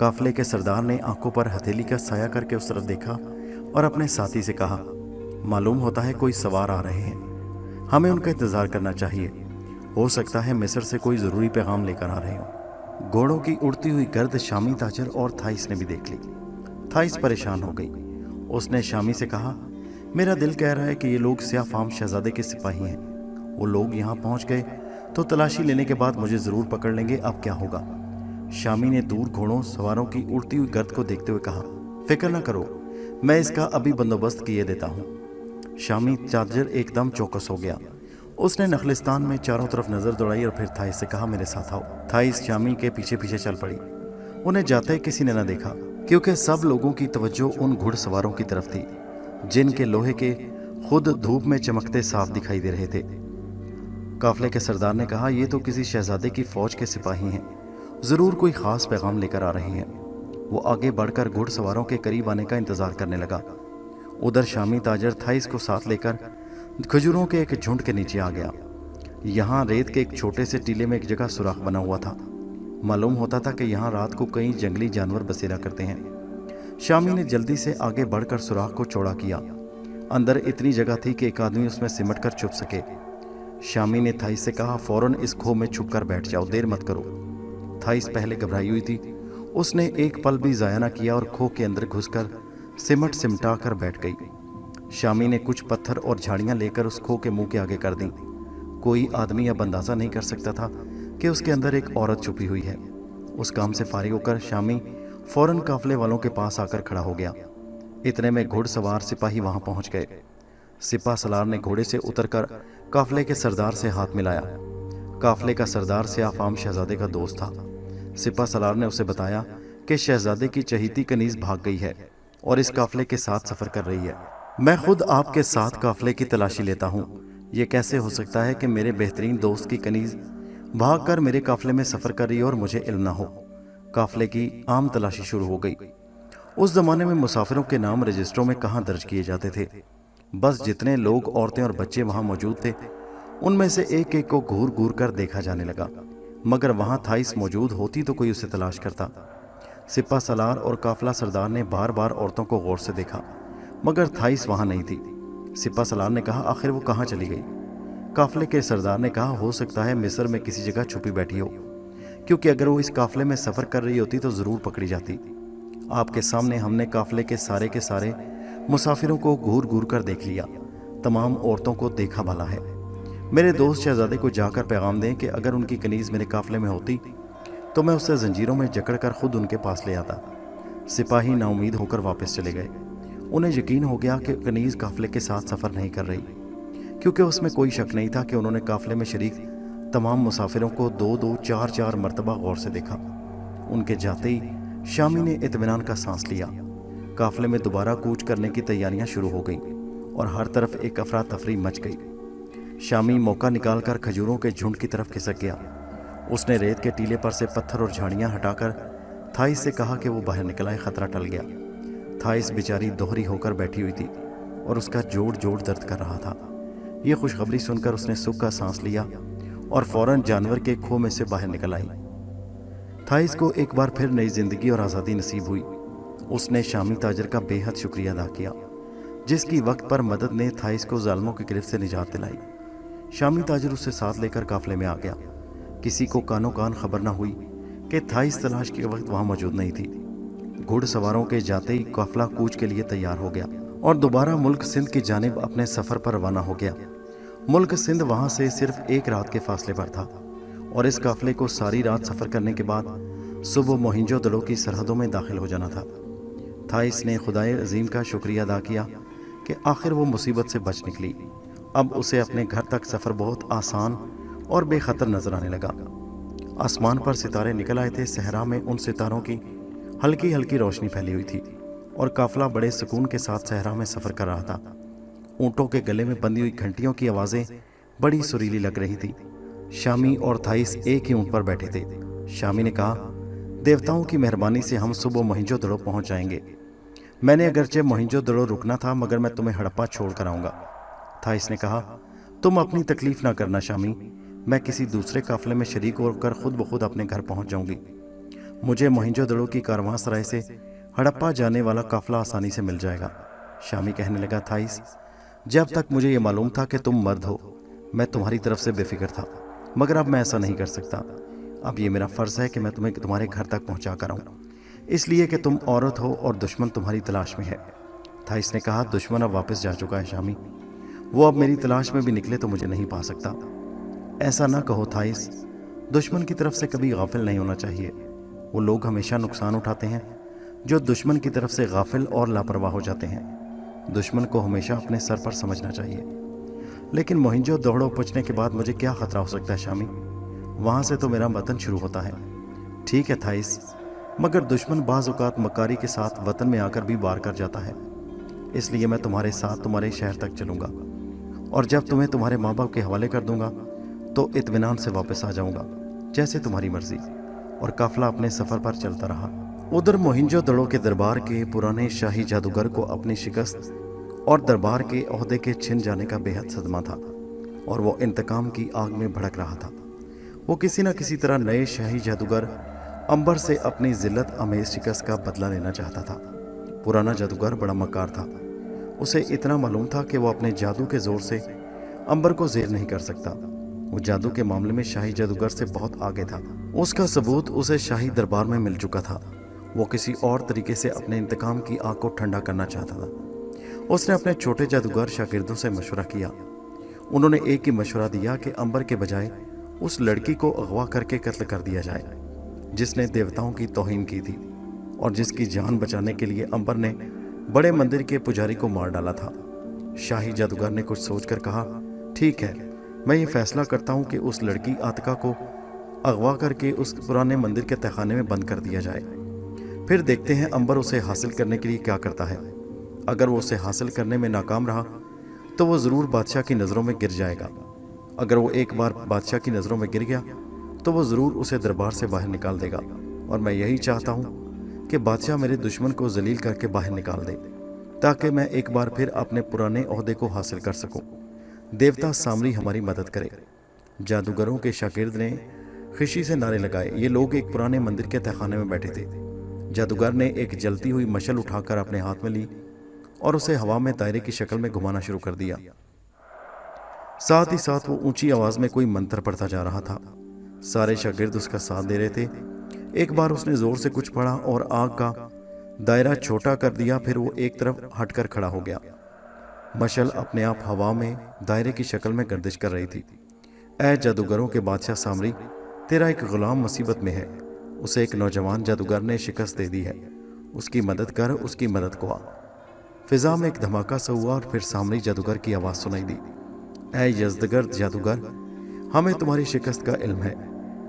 काफिले के सरदार ने आंखों पर हथेली का साया करके उस तरफ देखा और अपने साथी से कहा, मालूम होता है कोई सवार आ रहे हैं, हमें उनका इंतज़ार करना चाहिए, हो सकता है मिस्र से कोई ज़रूरी पैगाम लेकर आ रहे हों। घोड़ों की उड़ती हुई गर्द शामी ताजर और थाइस ने भी देख ली। थाइस परेशान हो गई। उसने शामी से कहा, मेरा दिल कह रहा है कि ये लोग स्याह फाम शहजादे के सिपाही हैं। वो लोग यहाँ पहुँच गए तो तलाशी लेने के बाद मुझे ज़रूर पकड़ लेंगे, अब क्या होगा? शामी ने दूर घोड़ों सवारों की उड़ती हुई गर्द को देखते हुए कहा, फिक्र न करो, मैं इसका अभी बंदोबस्त किए देता हूँ। शामी ताजर एकदम चौकस हो गया। उसने नखलिस्तान में चारों तरफ नज़र दौड़ाई और फिर थाइस से कहा, मेरे साथ आओ। थाइस शामी के पीछे पीछे चल पड़ी। उन्हें जाते किसी ने न देखा क्योंकि सब लोगों की तवज्जो उन घुड़सवारों की तरफ थी जिनके लोहे के खुद धूप में चमकते साफ दिखाई दे रहे थे। काफिले के सरदार ने कहा, ये तो किसी शहजादे की फौज के सिपाही हैं, ज़रूर कोई ख़ास पैगाम लेकर आ रहे हैं। वो आगे बढ़कर घुड़सवारों के करीब आने का इंतज़ार करने लगा। उधर शामी ताजर थाइस को साथ लेकर खजूरों के एक झुंड के नीचे आ गया। यहाँ रेत के एक छोटे से टीले में एक जगह सुराख बना हुआ था। मालूम होता था कि यहाँ रात को कई जंगली जानवर बसेरा करते हैं। शामी ने जल्दी से आगे बढ़कर सुराख को चौड़ा किया। अंदर इतनी जगह थी कि एक आदमी उसमें सिमट कर छुप सके। शामी ने थाइस से कहा, फौरन इस खो में छुप कर बैठ जाओ, देर मत करो। थाइस पहले घबराई हुई थी। उसने एक पल भी ज़ाया न किया और खो के अंदर घुसकर सिमट सिमटा कर बैठ गई। शामी ने कुछ पत्थर और झाड़ियाँ लेकर उस खो के मुंह के आगे कर दी। कोई आदमी अब अंदाज़ा नहीं कर सकता था कि उसके अंदर एक औरत छुपी हुई है। उस काम से फारिग होकर शामी फौरन काफिले वालों के पास आकर खड़ा हो गया। इतने में घुड़सवार सिपाही वहां पहुंच गए। सिपा सलार ने घोड़े से उतरकर काफिले के सरदार से हाथ मिलाया। काफले का सरदार सियाफ आम शहजादे का दोस्त था। सिपा सलार ने उसे बताया कि शहजादे की चहीती कनीज भाग गई है और इस काफले के साथ सफर कर रही है। मैं खुद आपके साथ काफले की तलाशी लेता हूँ। ये कैसे हो सकता है कि मेरे बेहतरीन दोस्त की कनीज भाग कर मेरे काफले में सफर कर रही हो और मुझे इल्म ना हो। काफले की आम तलाशी शुरू हो गई। उस जमाने में मुसाफिरों के नाम रजिस्टरों में कहाँ दर्ज किए जाते थे। बस जितने लोग, औरतें और बच्चे वहां मौजूद थे, उनमें से एक एक को घूर घूर कर देखा जाने लगा। मगर वहां थाइस मौजूद होती तो कोई उसे तलाश करता। सिपा सलार और काफला सरदार ने बार बार औरतों को गौर से देखा, मगर थाइस वहां नहीं थी। सिपा सलार ने कहा, आखिर वो कहाँ चली गई? काफले के सरदार ने कहा, हो सकता है मिस्र में किसी जगह छुपी बैठी हो, क्योंकि अगर वो इस काफले में सफर कर रही होती तो जरूर पकड़ी जाती। आपके सामने हमने काफले के सारे मुसाफिरों को घूर घूर कर देख लिया। तमाम औरतों को देखा भला है। मेरे दोस्त शहजादे को जाकर पैगाम दें कि अगर उनकी कनीज मेरे काफले में होती तो मैं उसे जंजीरों में जकड़कर खुद उनके पास ले आता। सिपाही नाउमीद होकर वापस चले गए। उन्हें यकीन हो गया कि कनीज काफले के साथ सफर नहीं कर रही, क्योंकि उसमें कोई शक नहीं था कि उन्होंने काफले में शरीक तमाम मुसाफिरों को 2-2, 4-4 मरतबा गौर से देखा। उनके जाते ही शामी ने इत्मीनान का सांस लिया। काफले में दोबारा कूच करने की तैयारियां शुरू हो गईं और हर तरफ एक अफरा तफरी मच गई। शामी मौका निकालकर खजूरों के झुंड की तरफ खिसक गया। उसने रेत के टीले पर से पत्थर और झाड़ियां हटाकर थाइस से कहा कि वो बाहर निकल आए, खतरा टल गया। थाइस बेचारी दोहरी होकर बैठी हुई थी और उसका जोड़ जोड़ दर्द कर रहा था। ये खुशखबरी सुनकर उसने सुख का सांस लिया और फौरन जानवर के खो में से बाहर निकल आई। थाइस को एक बार फिर नई जिंदगी और आज़ादी नसीब हुई। उसने शामी ताजर का बेहद शुक्रिया अदा किया, जिसकी वक्त पर मदद ने थाइस को जालिमों की गिरफ्त से निजात दिलाई। शामी ताजर उसे साथ लेकर काफले में आ गया। किसी को कानो कान खबर न हुई कि थाइस तलाश के वक्त वहां मौजूद नहीं थी। घुड़सवारों के जाते ही काफला कूच के लिए तैयार हो गया और दोबारा मुल्क सिंध की जानिब अपने सफर पर रवाना हो गया। मुल्क सिंध वहां से सिर्फ एक रात के फासले पर था और इस काफले को सारी रात सफर करने के बाद सुबह मोहिंजोदड़ो की सरहदों में दाखिल हो जाना था। थाइस ने खुदाए अजीम का शुक्रिया अदा किया कि आखिर वो मुसीबत से बच निकली। अब उसे अपने घर तक सफ़र बहुत आसान और बेखतर नजर आने लगा। आसमान पर सितारे निकल आए थे। सहरा में उन सितारों की हल्की हल्की रोशनी फैली हुई थी और काफला बड़े सुकून के साथ सहरा में सफ़र कर रहा था। ऊँटों के गले में बंधी हुई घंटियों की आवाज़ें बड़ी सुरीली लग रही थी। शामी और थाइस एक ही ऊँट पर बैठे थे। शामी ने कहा, देवताओं की मेहरबानी से हम सुबह मोहिंजोदड़ो पहुँच जाएंगे। मैंने अगरचे मोहिंजोदड़ो रुकना था, मगर मैं तुम्हें हड़प्पा छोड़ कर आऊँगा। थाइस ने कहा, तुम अपनी तकलीफ ना करना शामी, मैं किसी दूसरे काफले में शरीक होकर खुद ब खुद अपने घर पहुंच जाऊंगी। मुझे मोहिंजोदड़ो की कारवांसराय से हड़प्पा जाने वाला काफला आसानी से मिल जाएगा। शामी कहने लगा, थाइस, जब तक मुझे ये मालूम था कि तुम मर्द हो, मैं तुम्हारी तरफ से बेफिक्र था, मगर अब मैं ऐसा नहीं कर सकता। अब ये मेरा फ़र्ज़ है कि मैं तुम्हें तुम्हारे घर तक पहुँचा कर आऊँ, इसलिए कि तुम औरत हो और दुश्मन तुम्हारी तलाश में है। थाइस ने कहा, दुश्मन अब वापस जा चुका है शामी, वो अब मेरी तलाश में भी निकले तो मुझे नहीं पा सकता। ऐसा ना कहो थाइस, दुश्मन की तरफ से कभी गाफिल नहीं होना चाहिए। वो लोग हमेशा नुकसान उठाते हैं जो दुश्मन की तरफ से गाफिल और लापरवाह हो जाते हैं। दुश्मन को हमेशा अपने सर पर समझना चाहिए। लेकिन मोहिंजोदड़ो पहुंचने के बाद मुझे क्या खतरा हो सकता है शामी? वहां से तो मेरा वतन शुरू होता है। ठीक है थाइस, मगर दुश्मन बाज़ औक़ात मकारी के साथ वतन में आकर भी वार कर जाता है, इसलिए मैं तुम्हारे साथ तुम्हारे शहर तक चलूँगा और जब तुम्हें तुम्हारे माँ बाप के हवाले कर दूंगा तो इत्मीनान से वापस आ जाऊंगा, जैसे तुम्हारी मर्जी। और काफला अपने सफ़र पर चलता रहा। उधर मोहिंजोदड़ो के दरबार के पुराने शाही जादूगर को अपनी शिकस्त और दरबार के ओहदे के छिन जाने का बेहद सदमा था और वो इंतकाम की आग में भड़क रहा था। वो किसी न किसी तरह नए शाही जादूगर अंबर से अपनी जिल्लत अमेज शिकस्त का बदला लेना चाहता था। पुराना जादूगर बड़ा मक्कार था। उसे इतना मालूम था कि वो अपने जादू के जोर से अंबर को ज़ेर नहीं कर सकता। वो जादू के मामले में शाही जादूगर से बहुत आगे था। उसका सबूत उसे शाही दरबार में मिल चुका था। वो किसी और तरीके से अपने इंतकाम की आग को ठंडा करना चाहता था। उसने अपने छोटे जादूगर शागिर्दों से मशवरा किया। उन्होंने एक ही मशवरा दिया कि अंबर के बजाय उस लड़की को अगवा करके कत्ल कर दिया जाए जिसने देवताओं की तौहीन की थी और जिसकी जान बचाने के लिए अंबर ने बड़े मंदिर के पुजारी को मार डाला था। शाही जादूगर ने कुछ सोचकर कहा, ठीक है, मैं ये फैसला करता हूँ कि उस लड़की आतिका को अगवा करके उस पुराने मंदिर के तहखाने में बंद कर दिया जाए। फिर देखते हैं अंबर उसे हासिल करने के लिए क्या करता है। अगर वो उसे हासिल करने में नाकाम रहा तो वो ज़रूर बादशाह की नज़रों में गिर जाएगा। अगर वो एक बार बादशाह की नज़रों में गिर गया तो वो ज़रूर उसे दरबार से बाहर निकाल देगा। और मैं यही चाहता हूँ कि बादशाह मेरे दुश्मन को जलील करके बाहर निकाल दे, ताकि मैं एक बार फिर अपने पुराने ओहदे को हासिल कर सकूं। देवता सामरी हमारी मदद करे। जादूगरों के शागिर्द ने खुशी से नारे लगाए। ये लोग एक पुराने मंदिर के तहखाने में बैठे थे। जादूगर ने एक जलती हुई मशल उठाकर अपने हाथ में ली और उसे हवा में दायरे की शक्ल में घुमाना शुरू कर दिया। साथ ही साथ वो ऊंची आवाज में कोई मंत्र पढ़ता जा रहा था। सारे शागिर्द उसका साथ दे रहे थे। एक बार उसने जोर से कुछ पढ़ा और आग का दायरा छोटा कर दिया। फिर वो एक तरफ हटकर खड़ा हो गया। मशल अपने आप हवा में दायरे की शक्ल में गर्दिश कर रही थी। ऐ जादूगरों के बादशाह सामरी, तेरा एक गुलाम मुसीबत में है। उसे एक नौजवान जादूगर ने शिकस्त दे दी है। उसकी मदद कर, उसकी मदद को आ। फिजा में एक धमाका सा हुआ और फिर सामरी जादूगर की आवाज़ सुनाई दी। ऐ यजदगर जादूगर, हमें तुम्हारी शिकस्त का इल्म है।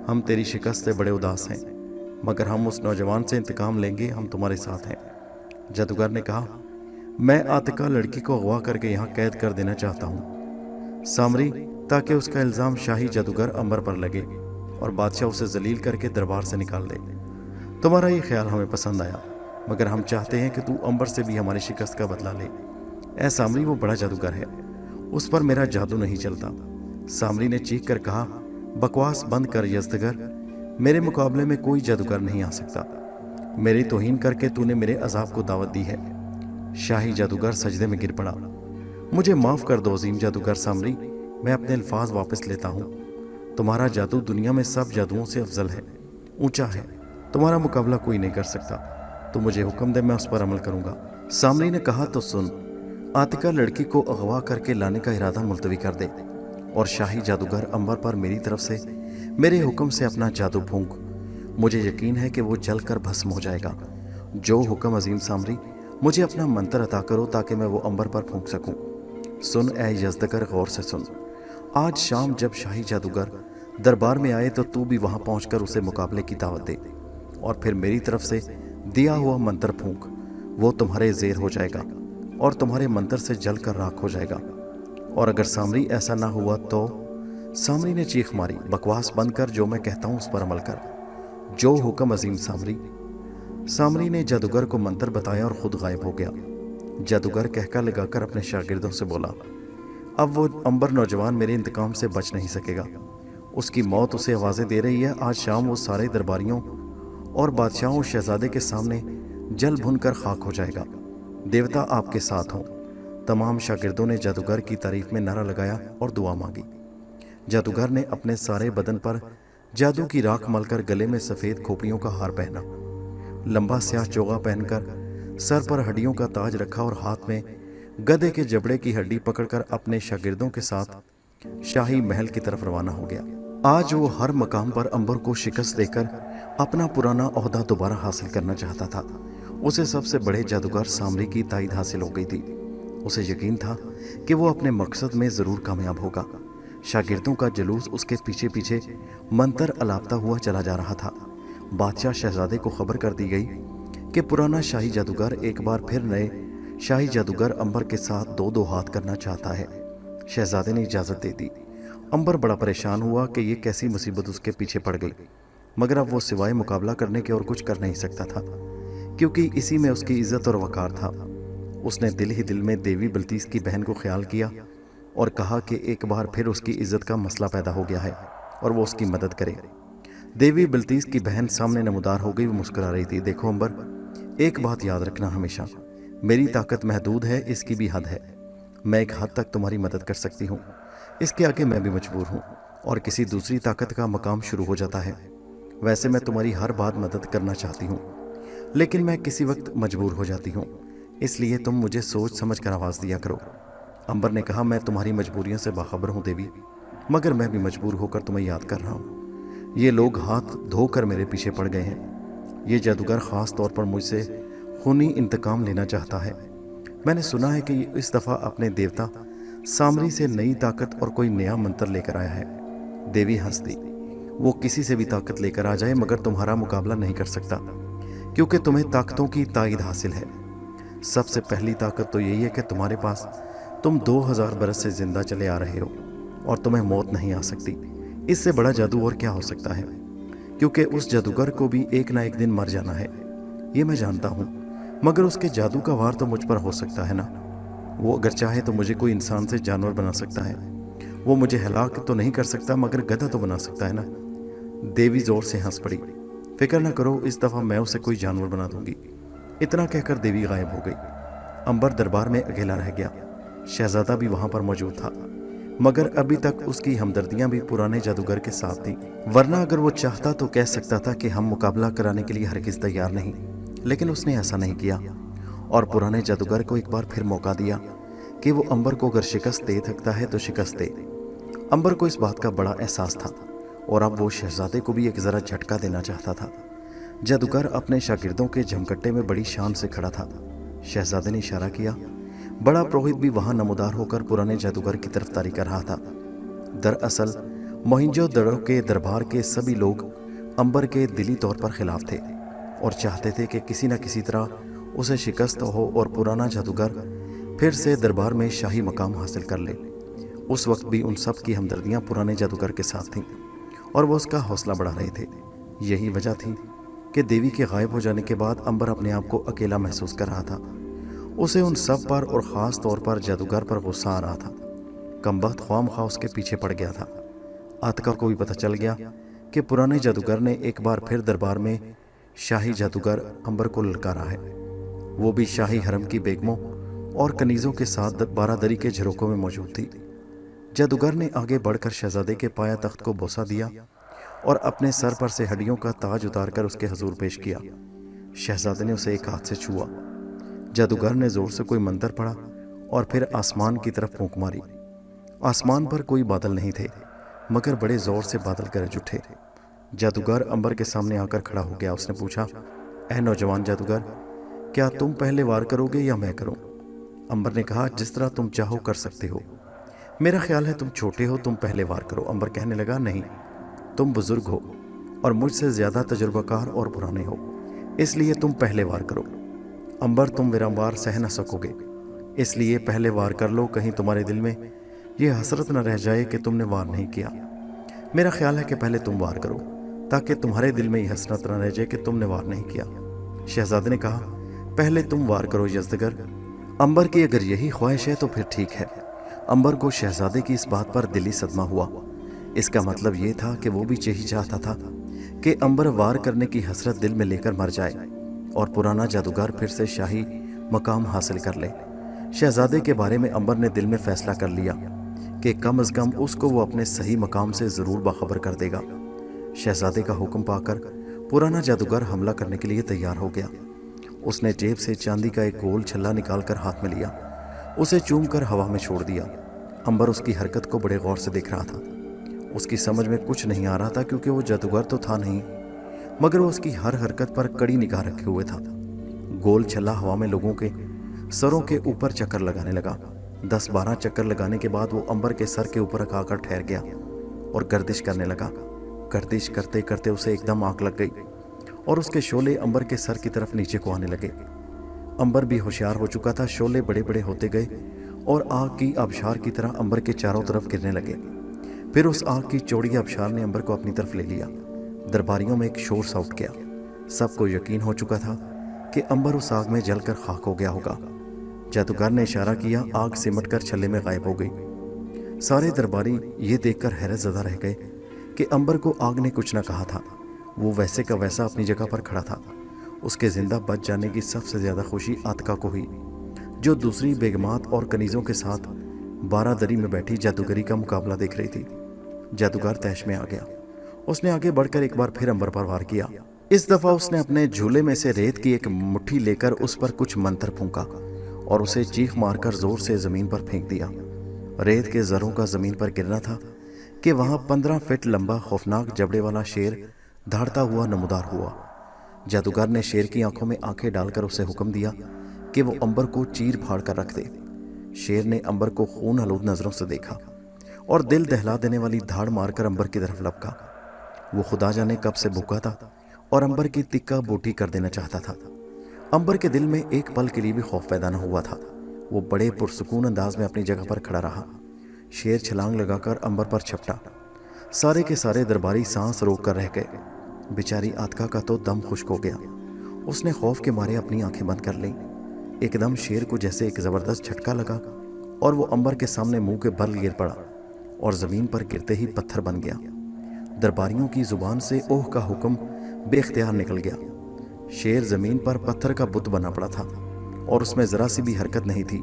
हम तेरी शिकस्त से बड़े उदास हैं, मगर हम उस नौजवान से इंतकाम लेंगे। हम तुम्हारे साथ हैं। जादूगर ने कहा, मैं आतिका लड़की को अगवा करके यहाँ कैद कर देना चाहता हूँ सामरी, ताकि उसका इल्ज़ाम शाही जादूगर अंबर पर लगे और बादशाह उसे जलील करके दरबार से निकाल दे। तुम्हारा ये ख्याल हमें पसंद आया, मगर हम चाहते हैं कि तू अंबर से भी हमारी शिकस्त का बदला ले। ऐ सामरी, वो बड़ा जादूगर है, उस पर मेरा जादू नहीं चलता। सामरी ने चीख कर कहा, बकवास बंद कर यजदगर, मेरे मुकाबले में कोई जादूगर नहीं आ सकता। मेरी तौहीन करके तूने मेरे अजाब को दावत दी है। शाही जादूगर सजदे में गिर पड़ा। मुझे माफ़ कर दो अजीम जादूगर सामरी, मैं अपने अल्फाज वापस लेता हूँ। तुम्हारा जादू दुनिया में सब जादुओं से अफजल है, ऊंचा है। तुम्हारा मुकाबला कोई नहीं कर सकता। तो मुझे हुक्म दे, मैं उस पर अमल करूँगा। सामरी ने कहा, तो सुन, आतिका लड़की को अगवा करके लाने का इरादा मुलतवी कर दे और शाही जादूगर अंबर पर मेरी तरफ से मेरे हुक्म से अपना जादू फूंक। मुझे यकीन है कि वो जल कर भस्म हो जाएगा। जो हुक्म अजीम सामरी, मुझे अपना मंत्र अता करो ताकि मैं वो अंबर पर फूंक सकूं। सुन ऐ यजदगर, गौर से सुन। आज शाम जब शाही जादूगर दरबार में आए तो तू भी वहां पहुंचकर उसे मुकाबले की दावत दे और फिर मेरी तरफ से दिया हुआ मंत्र फूंक। वो तुम्हारे ज़ेर हो जाएगा और तुम्हारे मंत्र से जल कर राख हो जाएगा। और अगर सामरी ऐसा ना हुआ तो? सामरी ने चीख मारी, बकवास बंद कर, जो मैं कहता हूँ उस पर अमल कर। जो हुक्म अजीम सामरी। सामरी ने जादूगर को मंत्र बताया और खुद गायब हो गया। जादूगर कहका लगाकर अपने शागिर्दों से बोला, अब वो अंबर नौजवान मेरे इंतकाम से बच नहीं सकेगा। उसकी मौत उसे आवाज़ें दे रही है। आज शाम वो सारे दरबारियों और बादशाहों शहजादे के सामने जल भुन कर खाक हो जाएगा। देवता आपके साथ हों। तमाम शागिर्दों ने जादूगर की तारीफ में नारा लगाया और दुआ मांगी। जादूगर ने अपने सारे बदन पर जादू की राख मलकर गले में सफ़ेद खोपड़ियों का हार पहना, लंबा स्याह चोगा पहनकर सर पर हड्डियों का ताज रखा और हाथ में गधे के जबड़े की हड्डी पकड़कर अपने शागिर्दों के साथ शाही महल की तरफ रवाना हो गया। आज वो हर मकाम पर अंबर को शिकस्त देकर अपना पुराना ओहदा दोबारा हासिल करना चाहता था। उसे सबसे बड़े जादूगर सामरी की ताईद हासिल हो गई थी। उसे यकीन था कि वो अपने मकसद में ज़रूर कामयाब होगा। शागिर्दों का जुलूस उसके पीछे पीछे मंत्र अलापता हुआ चला जा रहा था। बादशाह शहजादे को खबर कर दी गई कि पुराना शाही जादूगर एक बार फिर नए शाही जादूगर अंबर के साथ दो दो हाथ करना चाहता है। शहजादे ने इजाज़त दे दी। अंबर बड़ा परेशान हुआ कि ये कैसी मुसीबत उसके पीछे पड़ गई, मगर अब वो सिवाय मुकाबला करने के और कुछ कर नहीं सकता था, क्योंकि इसी में उसकी इज्जत और वकार था। उसने दिल ही दिल में देवी बिल्कीस की बहन को ख्याल किया और कहा कि एक बार फिर उसकी इज्जत का मसला पैदा हो गया है और वो उसकी मदद करे। देवी बिल्कीस की बहन सामने नमूदार हो गई। वो मुस्कुरा रही थी। देखो अंबर, एक बात याद रखना हमेशा, मेरी ताकत महदूद है, इसकी भी हद है। मैं एक हद तक तुम्हारी मदद कर सकती हूँ, इसके आगे मैं भी मजबूर हूँ और किसी दूसरी ताकत का मकाम शुरू हो जाता है। वैसे मैं तुम्हारी हर बात मदद करना चाहती हूँ, लेकिन मैं किसी वक्त मजबूर हो जाती हूँ, इसलिए तुम मुझे सोच समझ कर आवाज़ दिया करो। अंबर ने कहा, मैं तुम्हारी मजबूरियों से बाखबर हूँ देवी, मगर मैं भी मजबूर होकर तुम्हें याद कर रहा हूँ। ये लोग हाथ धोकर मेरे पीछे पड़ गए हैं। ये जादूगर ख़ास तौर पर मुझसे खूनी इंतकाम लेना चाहता है। मैंने सुना है कि इस दफ़ा अपने देवता सामरी से नई ताकत और कोई नया मंत्र लेकर आया है। देवी हंस दी। वो किसी से भी ताकत लेकर आ जाए मगर तुम्हारा मुकाबला नहीं कर सकता, क्योंकि तुम्हें ताकतों की ताईद हासिल है। सबसे पहली ताकत तो यही है कि तुम्हारे पास तुम 2000 बरस से जिंदा चले आ रहे हो और तुम्हें मौत नहीं आ सकती। इससे बड़ा जादू और क्या हो सकता है, क्योंकि उस जादूगर को भी एक ना एक दिन मर जाना है। ये मैं जानता हूँ, मगर उसके जादू का वार तो मुझ पर हो सकता है ना। वो अगर चाहे तो मुझे कोई इंसान से जानवर बना सकता है। वो मुझे हलाक तो नहीं कर सकता, मगर गधा तो बना सकता है ना। देवी जोर से हंस पड़ी। फिक्र न करो, इस दफा मैं उसे कोई जानवर बना दूंगी। इतना कहकर देवी गायब हो गई। अंबर दरबार में अकेला रह गया। शहजादा भी वहां पर मौजूद था, मगर अभी तक उसकी हमदर्दियां भी पुराने जादूगर के साथ थी। वरना अगर वो चाहता तो कह सकता था कि हम मुकाबला कराने के लिए हरगिज तैयार नहीं, लेकिन उसने ऐसा नहीं किया और पुराने जादूगर को एक बार फिर मौका दिया कि वो अंबर को अगर शिकस्त दे सकता है तो शिकस्त दे। अंबर को इस बात का बड़ा एहसास था और अब वो शहजादे को भी एक जरा झटका देना चाहता था। जादूगर अपने शागिर्दों के झमकट्टे में बड़ी शान से खड़ा था। शहजादे ने इशारा किया। बड़ा पुरोहित भी वहां नमूदार होकर पुराने जादूगर की तरफदारी कर रहा था। दरअसल मोहिंजोदड़ो के दरबार के सभी लोग अंबर के दिली तौर पर खिलाफ थे और चाहते थे कि किसी न किसी तरह उसे शिकस्त हो और पुराना जादूगर फिर से दरबार में शाही मकाम हासिल कर ले। उस वक्त भी उन सब की हमदर्दियां पुराने जादूगर के साथ थीं और वो उसका हौसला बढ़ा रहे थे। यही वजह थी कि देवी के गायब हो जाने के बाद अंबर अपने आप को अकेला महसूस कर रहा था। उसे उन सब पर और ख़ास तौर पर जादूगर पर गुस्सा आ रहा था। कमबख्त ख्वामख्वाह उसके पीछे पड़ गया था। आतिका को भी पता चल गया कि पुराने जादूगर ने एक बार फिर दरबार में शाही जादूगर अंबर को ललकारा है। वो भी शाही हरम की बेगमों और कनीज़ों के साथ बारादरी के झरोकों में मौजूद थी। जादूगर ने आगे बढ़कर शहजादे के पाया तख्त को बोसा दिया और अपने सर पर से हड्डियों का ताज उतारकर उसके हजूर पेश किया। शहजादे ने उसे एक हाथ से छुआ। जादूगर ने जोर से कोई मंत्र पढ़ा और फिर आसमान की तरफ फूंक मारी। आसमान पर कोई बादल नहीं थे, मगर बड़े जोर से बादल गरज उठे। जादूगर अंबर के सामने आकर खड़ा हो गया। उसने पूछा, ऐ नौजवान जादूगर, क्या तुम पहले वार करोगे या मैं करूं? अंबर ने कहा, जिस तरह तुम चाहो कर सकते हो। मेरा ख्याल है तुम छोटे हो, तुम पहले वार करो। अंबर कहने लगा, नहीं, तुम बुजुर्ग हो और मुझसे ज्यादा तजुर्बाकार और पुराने हो, इसलिए तुम पहले वार करो। अंबर, तुम मेरा वार सह न सकोगे, इसलिए पहले वार कर लो। कहीं तुम्हारे दिल में यह हसरत न रह जाए कि तुमने वार नहीं किया। मेरा ख्याल है कि पहले तुम वार करो, ताकि तुम्हारे दिल में यह हसरत न रह जाए कि तुमने वार नहीं किया। शहजादे ने कहा, पहले तुम वार करो यज़दगर। अंबर की अगर यही ख्वाहिश है तो फिर ठीक है। अंबर को शहजादे की इस बात पर दिली सदमा हुआ। इसका मतलब ये था कि वो भी यही चाहता था कि अंबर वार करने की हसरत दिल में लेकर मर जाए और पुराना जादूगर फिर से शाही मकाम हासिल कर ले। शहजादे के बारे में अंबर ने दिल में फैसला कर लिया कि कम अज कम उसको वो अपने सही मकाम से ज़रूर बाखबर कर देगा। शहजादे का हुक्म पाकर पुराना जादूगर हमला करने के लिए तैयार हो गया। उसने जेब से चांदी का एक गोल छल्ला निकालकर हाथ में लिया, उसे चूम कर हवा में छोड़ दिया। अंबर उसकी हरकत को बड़े गौर से देख रहा था। उसकी समझ में कुछ नहीं आ रहा था, क्योंकि वो जादूगर तो था नहीं, मगर वो उसकी हर हरकत पर कड़ी निगाह रखे हुए था। गोल छल्ला हवा में लोगों के सरों के ऊपर चक्कर लगाने लगा। 10-12 चक्कर लगाने के बाद वो अंबर के सर के ऊपर आकर ठहर गया और गर्दिश करने लगा। गर्दिश करते करते उसे एकदम आग लग गई और उसके शोले अंबर के सर की तरफ नीचे को आने लगे। अंबर भी होशियार हो चुका था। शोले बड़े बड़े होते गए और आग की आबशार की तरह अंबर के चारों तरफ गिरने लगे। फिर उस आग की चौड़ी आबशार ने अंबर को अपनी तरफ ले लिया। दरबारियों में एक शोर सा उठ गया। सबको यकीन हो चुका था कि अंबर उस आग में जलकर खाक हो गया होगा। जादूगर ने इशारा किया, आग सिमटकर छल्ले में गायब हो गई। सारे दरबारी ये देखकर हैरत ज़दा रह गए कि अंबर को आग ने कुछ न कहा था। वो वैसे का वैसा अपनी जगह पर खड़ा था। उसके जिंदा बच जाने की सबसे ज़्यादा खुशी आतिका को हुई, जो दूसरी बेगमात और कनीज़ों के साथ बारादरी में बैठी जादूगरी का मुकाबला देख रही थी। जादूगर तैश में आ गया। उसने आगे बढ़कर एक बार फिर अंबर पर वार किया। इस दफा उसने अपने झूले में से रेत की एक मुट्ठी लेकर उस पर कुछ मंत्र फूंका और उसे चीख मारकर जोर से जमीन पर फेंक दिया। रेत के जरों का जमीन पर गिरना था कि वहां 15 फीट लंबा खौफनाक जबड़े वाला शेर दहाड़ता हुआ नमूदार हुआ। जादूगर ने शेर की आंखों में आंखें डालकर उसे हुक्म दिया कि वो अंबर को चीर फाड़ कर रख दे। शेर ने अंबर को खून आलूद नजरों से देखा और दिल दहला देने वाली धाड़ मारकर अंबर की तरफ लपका। वो खुदा जाने कब से भूखा था और अंबर की तिक्का बोटी कर देना चाहता था। अंबर के दिल में एक पल के लिए भी खौफ पैदा न हुआ था। वो बड़े पुरसुकून अंदाज में अपनी जगह पर खड़ा रहा। शेर छलांग लगाकर अंबर पर छपटा। सारे के सारे दरबारी सांस रोक कर रह गए। बेचारी आतका का तो दम खुश्क हो गया। उसने खौफ के मारे अपनी आंखें बंद कर लीं। एकदम शेर को जैसे एक जबरदस्त झटका लगा और वो अंबर के सामने मुंह के बल गिर पड़ा और जमीन पर गिरते ही पत्थर बन गया। दरबारियों की जुबान से ओह का हुक्म बेख्तियार निकल गया। शेर जमीन पर पत्थर का बुत बना पड़ा था और उसमें जरा सी भी हरकत नहीं थी।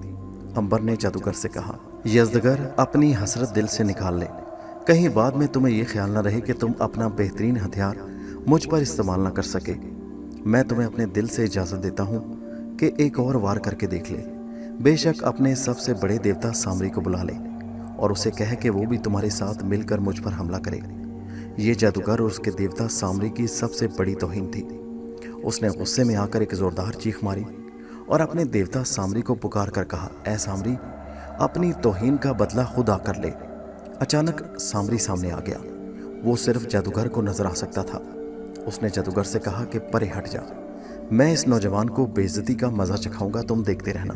अंबर ने जादूगर से कहा, यज़दगर, अपनी हसरत दिल से निकाल ले। कहीं बाद में तुम्हें यह ख्याल न रहे कि तुम अपना बेहतरीन हथियार मुझ पर इस्तेमाल न कर सके। मैं तुम्हें अपने दिल से इजाज़त देता हूँ कि एक और वार करके देख ले। बेशक अपने सबसे बड़े देवता सामरी को बुला ले और उसे कह कि वो भी तुम्हारे साथ मिलकर मुझ पर हमला करे। ये जादूगर और उसके देवता सामरी की सबसे बड़ी तौहीन थी। उसने गुस्से में आकर एक जोरदार चीख मारी और अपने देवता सामरी को पुकार कर कहा, ऐ सामरी, अपनी तौहीन का बदला खुद आकर ले। अचानक सामरी सामने आ गया। वो सिर्फ जादूगर को नजर आ सकता था। उसने जादूगर से कहा कि परे हट जा, मैं इस नौजवान को बेइज्जती का मजा चखाऊंगा, तुम देखते रहना।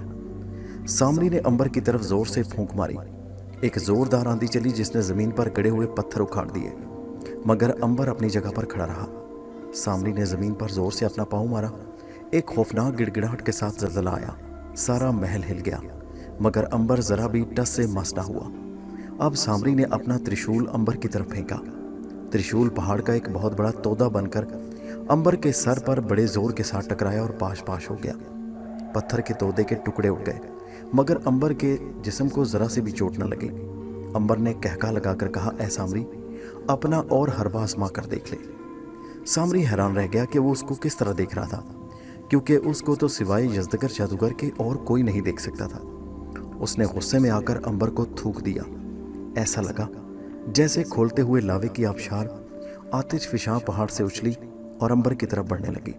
सामरी ने अंबर की तरफ जोर से फूंक मारी। एक जोरदार आंधी चली जिसने जमीन पर गड़े हुए पत्थर उखाड़ दिए, मगर अंबर अपनी जगह पर खड़ा रहा। सामरी ने जमीन पर जोर से अपना पांव मारा। एक खौफनाक गिड़गिड़ाहट के साथ जलजला आया। सारा महल हिल गया, मगर अंबर जरा भी टस से मस न हुआ। अब सामरी ने अपना त्रिशूल अंबर की तरफ फेंका। त्रिशूल पहाड़ का एक बहुत बड़ा तोदा बनकर अंबर के सर पर बड़े जोर के साथ टकराया और पाश पाश हो गया। पत्थर के तोदे के टुकड़े उड़ गए, मगर अंबर के जिस्म को जरा से भी चोट न लगी। अंबर ने कहका लगाकर कहा, ऐ सामरी, अपना और हरबा आजमा कर देख ले। सामरी हैरान रह गया कि वो उसको किस तरह देख रहा था, क्योंकि उसको तो सिवाय यज़दगर जादूगर के और कोई नहीं देख सकता था। उसने गुस्से में आकर अंबर को थूक दिया। ऐसा लगा जैसे खोलते हुए लावे की आबशार आतिश फिशां पहाड़ से उछली और अंबर की तरफ बढ़ने लगी,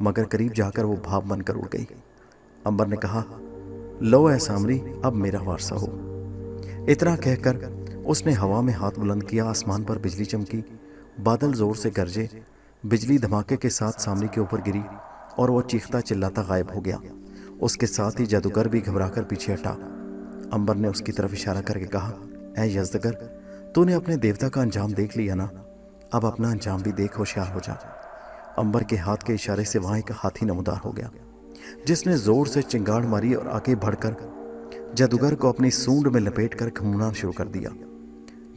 मगर करीब जाकर वो भाप बनकर उड़ गई। अंबर ने कहा, लो ऐ सामरी, अब मेरा वारसा हो। इतना कहकर उसने हवा में हाथ बुलंद किया। आसमान पर बिजली चमकी, बादल जोर से गरजे। बिजली धमाके के साथ सामरी के ऊपर गिरी और वो चीखता चिल्लाता गायब हो गया। उसके साथ ही जादूगर भी घबराकर पीछे हटा। अंबर ने उसकी तरफ इशारा करके कहा, ऐ यज़दगर, तूने अपने देवता का अंजाम देख लिया ना, अब अपना अंजाम भी देख, होशियार हो जा। अंबर के हाथ के इशारे से वहां एक हाथी नमूदार हो गया, जिसने जोर से चिंगाड़ मारी और आगे बढ़कर जादूगर को अपनी सूंड में लपेट कर घूमना शुरू कर दिया।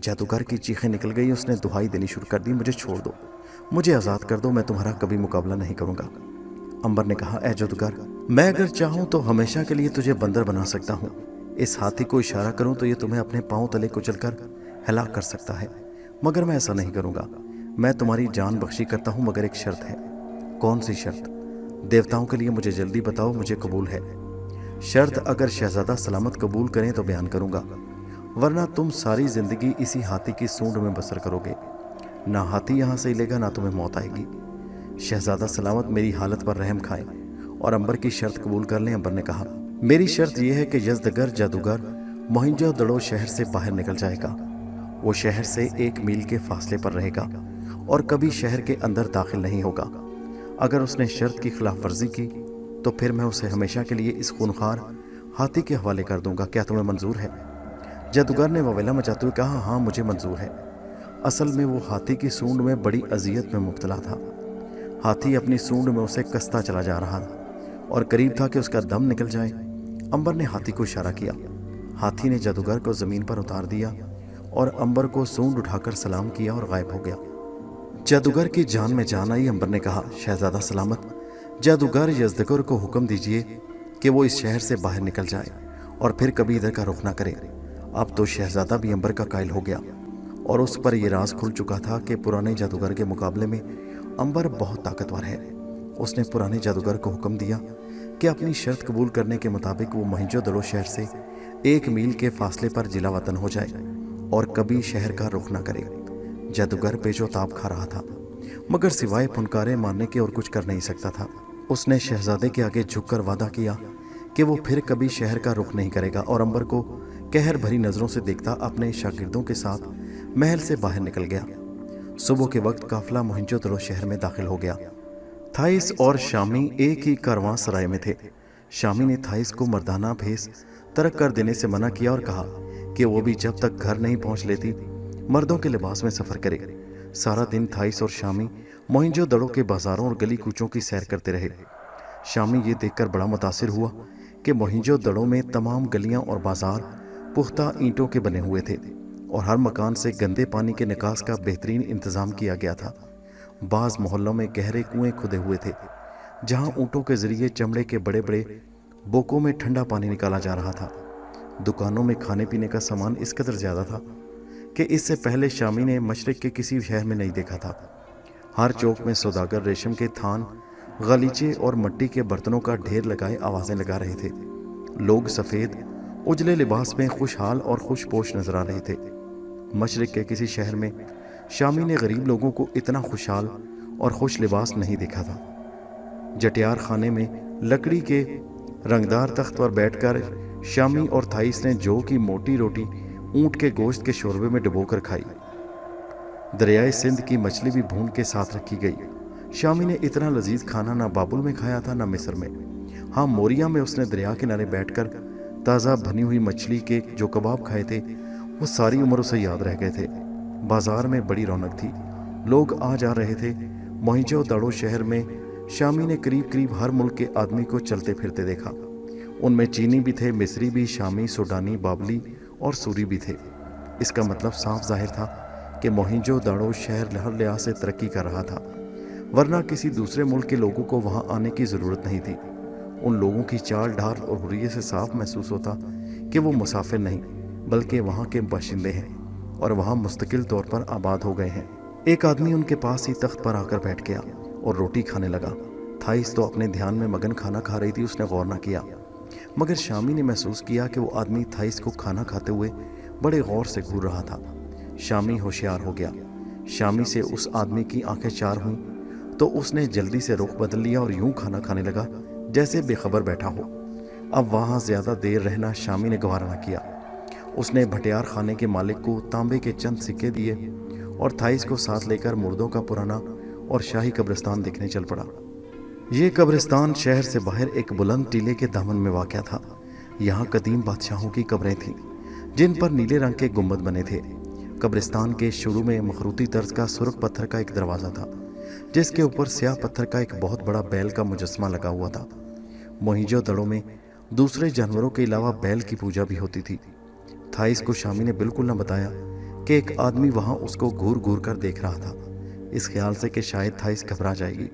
जादूगर की चीखें निकल गई। उसने दुहाई देनी शुरू कर दी, मुझे छोड़ दो, मुझे आज़ाद कर दो, मैं तुम्हारा कभी मुकाबला नहीं करूंगा। अंबर ने कहा, ऐ जादूगर, मैं अगर चाहूं तो हमेशा के लिए तुझे बंदर बना सकता हूं। इस हाथी को इशारा करूं तो ये तुम्हें अपने पांव तले कुचलकर हलाक कर सकता है, मगर मैं ऐसा नहीं करूंगा। मैं तुम्हारी जान बख्शी करता हूं, मगर एक शर्त है। कौन सी शर्त? देवताओं के लिए मुझे जल्दी बताओ, मुझे कबूल है। शर्त अगर शहजादा सलामत कबूल करें तो बयान करूंगा, वरना तुम सारी जिंदगी इसी हाथी की सूंड में बसर करोगे। ना हाथी यहाँ से हिलेगा, ना तुम्हें मौत आएगी। शहजादा सलामत मेरी हालत पर रहम खाएं और अंबर की शर्त कबूल कर लें। अंबर ने कहा, मेरी शर्त यह है कि यज़दगर जादूगर मोहनजोदड़ो शहर से बाहर निकल जाएगा। वो शहर से 1 मील के फासले पर रहेगा और कभी शहर के अंदर दाखिल नहीं होगा। अगर उसने शर्त की खिलाफ वर्जी की तो फिर मैं उसे हमेशा के लिए इस खूनखार हाथी के हवाले कर दूंगा। क्या तुम्हें मंजूर है? जादूगर ने ववेला मचाते हुए कहा, हाँ, मुझे मंजूर है। असल में वो हाथी की सूंड में बड़ी अजियत में मुब्तला था। हाथी अपनी सूंड में उसे कसता चला जा रहा और करीब था कि उसका दम निकल जाए। अंबर ने हाथी को इशारा किया। हाथी ने जादूगर को जमीन पर उतार दिया और अंबर को सूंड उठाकर सलाम किया और गायब हो गया। जादूगर की जान में जान आई। अंबर ने कहा, शहजादा सलामत, जादूगर यज़दगर को हुक्म दीजिए कि वो इस शहर से बाहर निकल जाए और फिर कभी इधर का रुख ना करे। अब तो शहजादा भी अंबर का कायल हो गया और उस पर यह राज खुल चुका था कि पुराने जादूगर के मुकाबले में अंबर बहुत ताकतवर है। उसने पुराने जादूगर को हुक्म दिया कि अपनी शर्त कबूल करने के मुताबिक वो मोहनजोदड़ो शहर से 1 मील के फासले पर जिला वतन हो जाए और कभी शहर का रुख ना करे। जादूगर बेजोताब खा रहा था, मगर सिवाय फुनकारे मारने के और कुछ कर नहीं सकता था। उसने शहजादे के आगे झुककर वादा किया کہ وہ پھر کبھی شہر کا رخ نہیں کرے گا اور انبر کو قہر بھری نظروں سے دیکھتا اپنے شاگردوں کے ساتھ محل سے باہر نکل گیا۔ صبح کے وقت قافلہ موہنجو دڑو شہر میں داخل ہو گیا۔ تھائس اور شامی ایک ہی کارواں سرائے میں تھے۔ شامی نے تھائس کو مردانہ بھیس ترک کر دینے سے منع کیا اور کہا کہ وہ بھی جب تک گھر نہیں پہنچ لیتی مردوں کے لباس میں سفر کرے۔ سارا دن تھائس اور شامی موہنجو دڑو کے بازاروں اور گلی کوچوں کی سیر کرتے رہے۔ شامی یہ دیکھ کر بڑا متاثر ہوا کہ موہنجو دڑو میں تمام گلیاں اور بازار پختہ اینٹوں کے بنے ہوئے تھے اور ہر مکان سے گندے پانی کے نکاس کا بہترین انتظام کیا گیا تھا۔ بعض محلوں میں گہرے کنویں کھدے ہوئے تھے جہاں اونٹوں کے ذریعے چمڑے کے بڑے بڑے بوکوں میں ٹھنڈا پانی نکالا جا رہا تھا۔ دکانوں میں کھانے پینے کا سامان اس قدر زیادہ تھا کہ اس سے پہلے شامی نے مشرق کے کسی شہر میں نہیں دیکھا تھا۔ ہر چوک میں سوداگر ریشم کے تھان، غلیچے اور مٹی کے برتنوں کا ڈھیر لگائے آوازیں لگا رہے تھے۔ لوگ سفید اجلے لباس میں خوشحال اور خوش پوش نظر آ رہے تھے۔ مشرق کے کسی شہر میں شامی نے غریب لوگوں کو اتنا خوشحال اور خوش لباس نہیں دیکھا تھا۔ جٹیار خانے میں لکڑی کے رنگدار تخت پر بیٹھ کر شامی اور تھائس نے جو کی موٹی روٹی اونٹ کے گوشت کے شوربے میں ڈبو کر کھائی۔ دریائے سندھ کی مچھلی بھی بھون کے ساتھ رکھی گئی۔ شامی نے اتنا لذیذ کھانا نہ بابل میں کھایا تھا نہ مصر میں۔ ہاں، موریا میں اس نے دریا کنارے بیٹھ کر تازہ بھنی ہوئی مچھلی کے جو کباب کھائے تھے وہ ساری عمر اسے یاد رہ گئے تھے۔ بازار میں بڑی رونق تھی، لوگ آ جا رہے تھے۔ موہنجو دڑو شہر میں شامی نے قریب ہر ملک کے آدمی کو چلتے پھرتے دیکھا۔ ان میں چینی بھی تھے، مصری بھی، شامی، سوڈانی، بابلی اور سوری بھی تھے۔ اس کا مطلب صاف ظاہر تھا کہ موہنجو دڑو شہر ہر لحاظ سے ترقی کر رہا تھا، ورنہ کسی دوسرے ملک کے لوگوں کو وہاں آنے کی ضرورت نہیں تھی۔ ان لوگوں کی چال ڈھال اور حریت سے صاف محسوس ہوتا کہ وہ مسافر نہیں بلکہ وہاں کے باشندے ہیں اور وہاں مستقل طور پر آباد ہو گئے ہیں۔ ایک آدمی ان کے پاس ہی تخت پر آ کر بیٹھ گیا اور روٹی کھانے لگا۔ تھائس تو اپنے دھیان میں مگن کھانا کھا رہی تھی، اس نے غور نہ کیا، مگر شامی نے محسوس کیا کہ وہ آدمی تھائس کو کھانا کھاتے ہوئے بڑے غور سے گھور رہا تھا۔ شامی ہوشیار ہو گیا۔ شامی سے اس آدمی کی آنکھیں چار ہوئیں تو اس نے جلدی سے رخ بدل لیا اور یوں کھانا کھانے لگا جیسے بے خبر بیٹھا ہو۔ اب وہاں زیادہ دیر رہنا شامی نے گوارا نہ کیا۔ اس نے بھٹیار خانے کے مالک کو تانبے کے چند سکے دیے اور تھائس کو ساتھ لے کر مردوں کا پرانا اور شاہی قبرستان دیکھنے چل پڑا۔ یہ قبرستان شہر سے باہر ایک بلند ٹیلے کے دامن میں واقع تھا۔ یہاں قدیم بادشاہوں کی قبریں تھیں جن پر نیلے رنگ کے گنبد بنے تھے۔ قبرستان کے شروع میں مخروطی طرز کا سرخ پتھر کا ایک دروازہ تھا جس کے اوپر سیاہ پتھر کا ایک بہت بڑا بیل کا مجسمہ لگا ہوا تھا۔ موہنجو دڑو میں دوسرے جانوروں کے علاوہ بیل کی پوجا بھی ہوتی تھی۔ تھائس کو شامی نے بالکل نہ بتایا کہ ایک آدمی وہاں اس کو گھور گھور کر دیکھ رہا تھا، اس خیال سے کہ شاید تھائس گھبرا جائے گی۔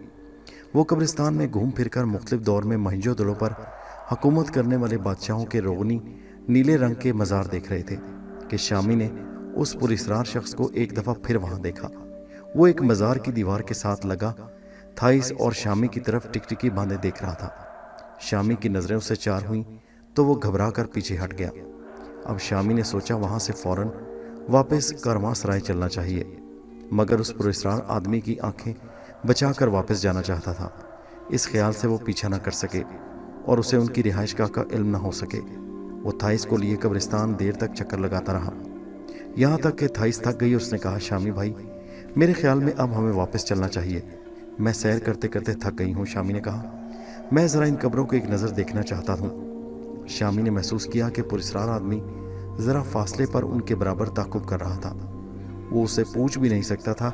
وہ قبرستان میں گھوم پھر کر مختلف دور میں موہنجو دڑو پر حکومت کرنے والے بادشاہوں کے روغنی نیلے رنگ کے مزار دیکھ رہے تھے کہ شامی نے اس پراسرار شخص کو ایک دفعہ پھر وہاں دیکھا۔ وہ ایک مزار کی دیوار کے ساتھ لگا تھائس اور شامی کی طرف ٹکٹکی باندھے دیکھ رہا تھا۔ شامی کی نظریں اسے چار ہوئیں تو وہ گھبرا کر پیچھے ہٹ گیا۔ اب شامی نے سوچا وہاں سے فوراً واپس کارواں سرائے چلنا چاہیے، مگر اس پراسرار آدمی کی آنکھیں بچا کر واپس جانا چاہتا تھا۔ اس خیال سے وہ پیچھا نہ کر سکے اور اسے ان کی رہائش گاہ کا علم نہ ہو سکے۔ وہ تھائس کو لیے قبرستان دیر تک چکر لگاتا رہا، یہاں تک کہ تھائس تھک گئی۔ اس نے کہا، شامی بھائی، میرے خیال میں اب ہمیں واپس چلنا چاہیے، میں سیر کرتے کرتے تھک گئی ہوں۔ شامی نے کہا، میں ذرا ان قبروں کو ایک نظر دیکھنا چاہتا ہوں۔ شامی نے محسوس کیا کہ پراسرار آدمی ذرا فاصلے پر ان کے برابر تعقب کر رہا تھا۔ وہ اسے پوچھ بھی نہیں سکتا تھا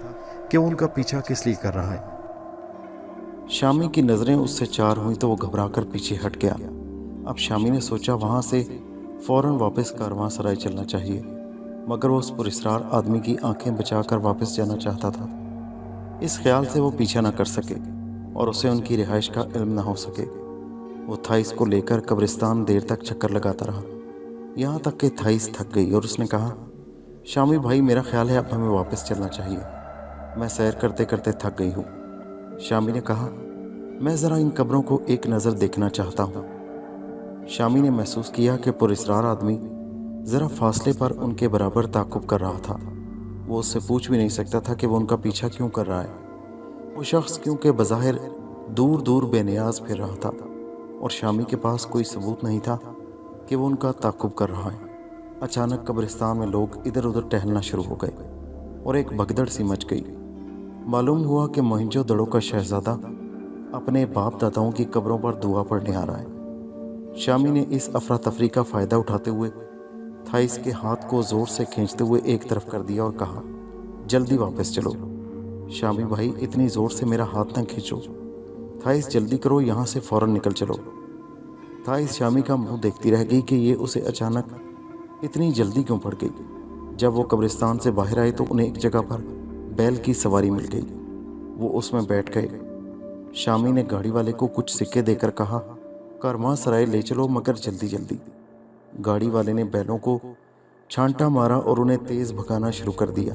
کہ وہ ان کا پیچھا کس لیے کر رہا ہے۔ شامی کی نظریں اس سے چار ہوئیں تو وہ گھبرا کر پیچھے ہٹ گیا۔ اب شامی نے سوچا وہاں سے فوراً واپس کارواں سرائے چلنا چاہیے، مگر وہ اس پراسرار آدمی کی آنکھیں بچا کر واپس جانا چاہتا تھا۔ اس خیال سے وہ پیچھا نہ کر سکے اور اسے ان کی رہائش کا علم نہ ہو سکے۔ وہ تھائس کو لے کر قبرستان دیر تک چکر لگاتا رہا، یہاں تک کہ تھائس تھک گئی اور اس نے کہا، شامی بھائی، میرا خیال ہے اب ہمیں واپس چلنا چاہیے، میں سیر کرتے کرتے تھک گئی ہوں۔ شامی نے کہا، میں ذرا ان قبروں کو ایک نظر دیکھنا چاہتا ہوں۔ شامی نے محسوس کیا کہ پراسرار آدمی ذرا فاصلے پر ان کے برابر تعقب کر رہا تھا۔ وہ اس سے پوچھ بھی نہیں سکتا تھا کہ وہ ان کا پیچھا کیوں کر رہا ہے۔ وہ شخص کیونکہ بظاہر دور دور بے نیاز پھر رہا تھا، और शामी के पास कोई सबूत नहीं था कि वो उनका ताक़ुब कर रहा है। अचानक कब्रिस्तान में लोग इधर उधर टहलना शुरू हो गए और एक भगदड़ सी मच गई। मालूम हुआ कि मोहनजोदड़ो का शहजादा अपने बाप दादाओं की कब्रों पर दुआ पढ़ने आ रहा है। शामी ने इस अफरा तफरी का फ़ायदा उठाते हुए थाइस के हाथ को ज़ोर से खींचते हुए एक तरफ कर दिया और कहा, जल्दी वापस चलो। शामी भाई, इतनी ज़ोर से मेरा हाथ न खींचो। थाइस, जल्दी करो, यहाँ से फ़ौरन निकल चलो। थाइस शामी का मुंह देखती रह गई कि ये उसे अचानक इतनी जल्दी क्यों पड़ गई। जब वो कब्रिस्तान से बाहर आए तो उन्हें एक जगह पर बैल की सवारी मिल गई। वो उसमें बैठ गए। शामी ने गाड़ी वाले को कुछ सिक्के देकर कहा, कारवांसराय ले चलो, मगर जल्दी जल्दी। गाड़ी वाले ने बैलों को छांटा मारा और उन्हें तेज़ भगाना शुरू कर दिया।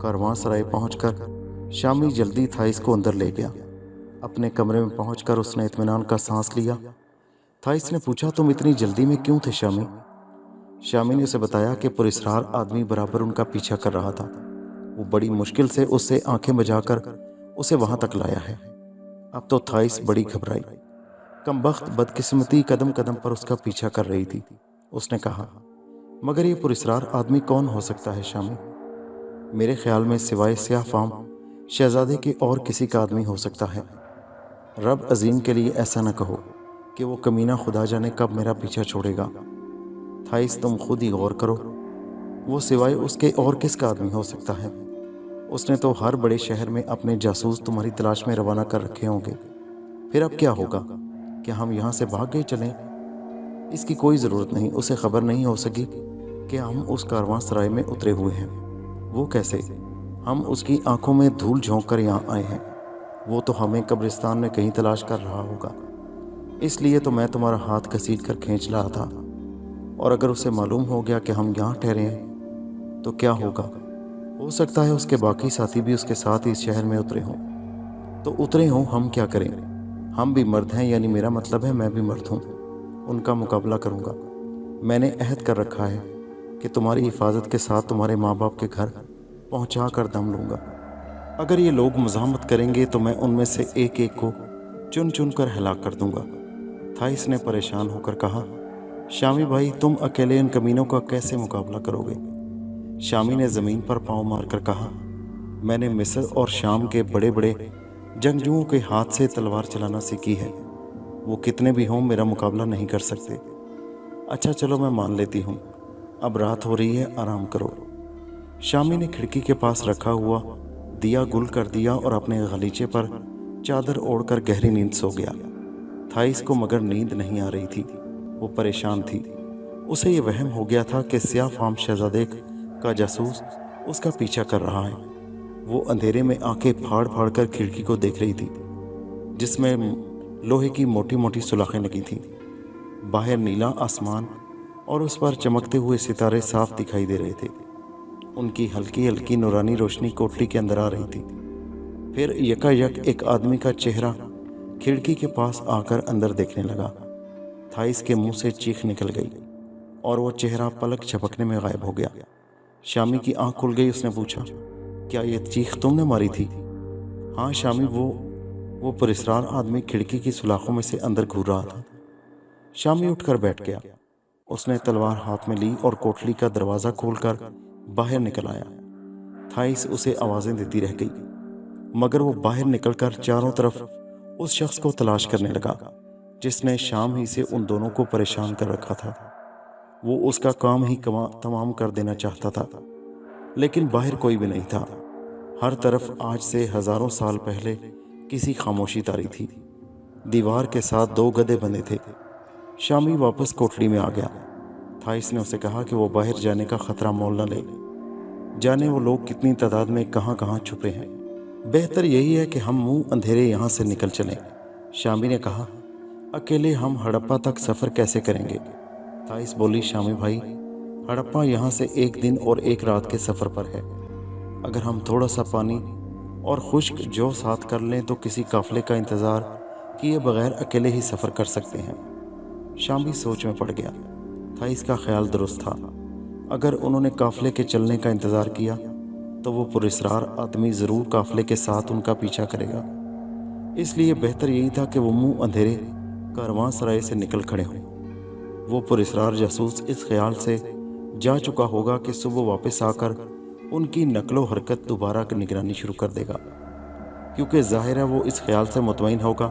कारवांसराय पहुंचकर शामी जल्दी थाइस को अंदर ले गया। अपने कमरे में पहुंचकर उसने इत्मीनान का सांस लिया। थाइस ने पूछा, तुम इतनी जल्दी में क्यों थे शामी? शामी ने उसे बताया कि पुरस्रार आदमी बराबर उनका पीछा कर रहा था। वो बड़ी मुश्किल से उससे आंखें बजाकर उसे वहां तक लाया है। अब तो थाइस बड़ी घबराई। कमबख्त बदकिस्मती कदम कदम पर उसका पीछा कर रही थी। उसने कहा, मगर ये पुरस्रार आदमी कौन हो सकता है शामी? मेरे ख्याल में सिवाय स्याह फाम शहजादे के और किसी का आदमी हो सकता है। रब अजीम के लिए ऐसा न कहो कि वो कमीना खुदा जाने कब मेरा पीछा छोड़ेगा। थाइस, तुम खुद ही गौर करो, वो सिवाय उसके और किसका आदमी हो सकता है? उसने तो हर बड़े शहर में अपने जासूस तुम्हारी तलाश में रवाना कर रखे होंगे। फिर अब क्या होगा? क्या हम यहाँ से भाग गए चलें? इसकी कोई ज़रूरत नहीं। उसे खबर नहीं हो सकी कि हम उस कारवांसराय में उतरे हुए हैं। वो कैसे? हम उसकी आंखों में धूल झोंक कर यहाँ आए हैं। वो तो हमें कब्रिस्तान में कहीं तलाश कर रहा होगा। इसलिए तो मैं तुम्हारा हाथ घसीट कर खींच रहा था। और अगर उसे मालूम हो गया कि हम यहाँ ठहरे हैं तो क्या होगा? हो सकता है उसके बाकी साथी भी उसके साथ इस शहर में उतरे हों। तो उतरे हों, हम क्या करें? हम भी मर्द हैं, यानी मेरा मतलब है मैं भी मर्द हूँ। उनका मुकाबला करूँगा। मैंने अहद कर रखा है कि तुम्हारी हिफाजत के साथ तुम्हारे माँ बाप के घर पहुँचा कर दम लूँगा। अगर ये लोग मज़ाहमत करेंगे तो मैं उनमें से एक एक को चुन चुन कर हलाक कर दूँगा। थाइस ने परेशान होकर कहा, शामी भाई, तुम अकेले इन कमीनों का कैसे मुकाबला करोगे? शामी ने ज़मीन पर पाँव मारकर कहा, मैंने मिस्र और शाम के बड़े बड़े जंगजुओं के हाथ से तलवार चलाना सीखी है। वो कितने भी हों मेरा मुकाबला नहीं कर सकते। अच्छा चलो, मैं मान लेती हूँ। अब रात हो रही है, आराम करो। शामी ने खिड़की के पास रखा हुआ दिया गुल कर दिया और अपने गलीचे पर चादर ओढ़कर गहरी नींद सो गया। थाइस को मगर नींद नहीं आ रही थी। वो परेशान थी। उसे ये वहम हो गया था कि स्याह फाम शहजादे का जासूस उसका पीछा कर रहा है। वो अंधेरे में आंखें फाड़ फाड़ कर खिड़की को देख रही थी, जिसमें लोहे की मोटी मोटी सुलाखें लगी थीं। बाहर नीला आसमान और उस पर चमकते हुए सितारे साफ दिखाई दे रहे थे। उनकी हल्की हल्की नूरानी रोशनी कोठरी के अंदर आ रही थी। फिर यकायक एक आदमी का चेहरा खिड़की के पास आकर अंदर देखने लगा। थाइस के मुंह से चीख निकल गई और वो चेहरा पलक झपकने में गायब हो गया। शामी की आंख खुल गई। उसने पूछा, क्या ये चीख तुमने मारी थी? हाँ शामी, वो पुरस्रार आदमी खिड़की की सुलाखों में से अंदर घूर रहा था। शामी उठकर बैठ गया। उसने तलवार हाथ में ली और कोठली का दरवाज़ा खोलकर बाहर निकल आया। थाइस उसे आवाज़ें देती रह गई, मगर वो बाहर निकलकर चारों तरफ उस शख्स को तलाश करने लगा जिसने शाम ही से उन दोनों को परेशान कर रखा था। वो उसका काम ही तमाम कर देना चाहता था, लेकिन बाहर कोई भी नहीं था। हर तरफ आज से हजारों साल पहले किसी खामोशी तारी थी। दीवार के साथ दो गधे बंधे थे। शामी वापस कोठरी में आ गया। थाइस ने उसे कहा कि वो बाहर जाने का खतरा मोल न ले। जाने वो लोग कितनी तादाद में कहाँ कहाँ छुपे हैं। बेहतर यही है कि हम मुंह अंधेरे यहाँ से निकल चलें। शामी ने कहा, अकेले हम हड़प्पा तक सफ़र कैसे करेंगे? थाइस बोली, शामी भाई, हड़प्पा यहाँ से एक दिन और एक रात के सफ़र पर है। अगर हम थोड़ा सा पानी और खुश्क जौ साथ कर लें तो किसी काफ़िले का इंतज़ार किए बगैर अकेले ही सफ़र कर सकते हैं। शामी सोच में पड़ गया। थाइस का ख्याल दुरुस्त था। अगर उन्होंने काफ़िले के चलने का इंतज़ार किया तो वो पुरस्रार आदमी ज़रूर काफ़िले के साथ उनका पीछा करेगा। इसलिए बेहतर यही था कि वो मुंह अंधेरे कारवां सराय से निकल खड़े हों। वो पुरस्रार जासूस इस ख्याल से जा चुका होगा कि सुबह वापस आकर उनकी नकलो हरकत दोबारा की निगरानी शुरू कर देगा, क्योंकि जाहिर है वो इस ख्याल से मुतमईन होगा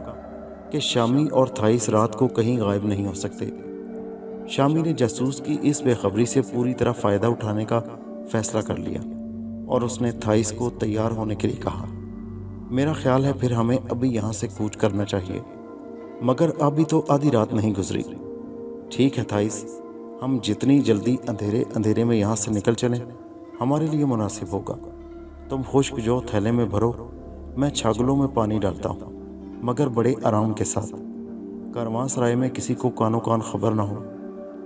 कि शामी और थाइस रात को कहीं गायब नहीं हो सकते। शामी ने जासूस की इस बेखबरी से पूरी तरह फ़ायदा उठाने का फैसला कर लिया और उसने थाइस को तैयार होने के लिए कहा। मेरा ख्याल है फिर हमें अभी यहाँ से कूच करना चाहिए, मगर अभी तो आधी रात नहीं गुजरी। ठीक है थाइस, हम जितनी जल्दी अंधेरे अंधेरे में यहाँ से निकल चलें हमारे लिए मुनासिब होगा। तुम खुश्क जो थैले में भरो, मैं छागलों में पानी डालता हूँ, मगर बड़े आराम के साथ। कारवां सराय में किसी को कानो कान खबर ना हो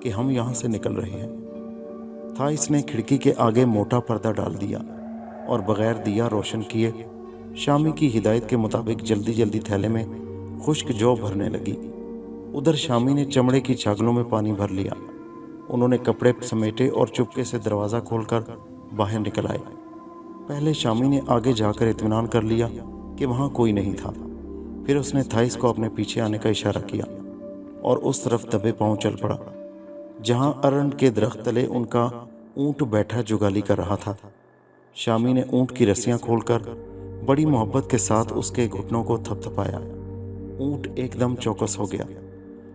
कि हम यहाँ से निकल रहे हैं। थाइस ने खिड़की के आगे मोटा पर्दा डाल दिया और बगैर दिया रोशन किए शामी की हिदायत के मुताबिक जल्दी जल्दी थैले में खुश्क जौ भरने लगी। उधर शामी ने चमड़े की छागलों में पानी भर लिया। उन्होंने कपड़े समेटे और चुपके से दरवाज़ा खोलकर बाहर निकल आए। पहले शामी ने आगे जाकर इत्मीनान कर लिया कि वहाँ कोई नहीं था। फिर उसने थाइस को अपने पीछे आने का इशारा किया और उस तरफ दबे पांव चल पड़ा जहाँ अरंड के दरख्त तले उनका ऊँट बैठा जुगाली कर रहा था। शामी ने ऊँट की रस्सियाँ खोलकर बड़ी मोहब्बत के साथ उसके घुटनों को थपथपाया। ऊँट एकदम चौकस हो गया।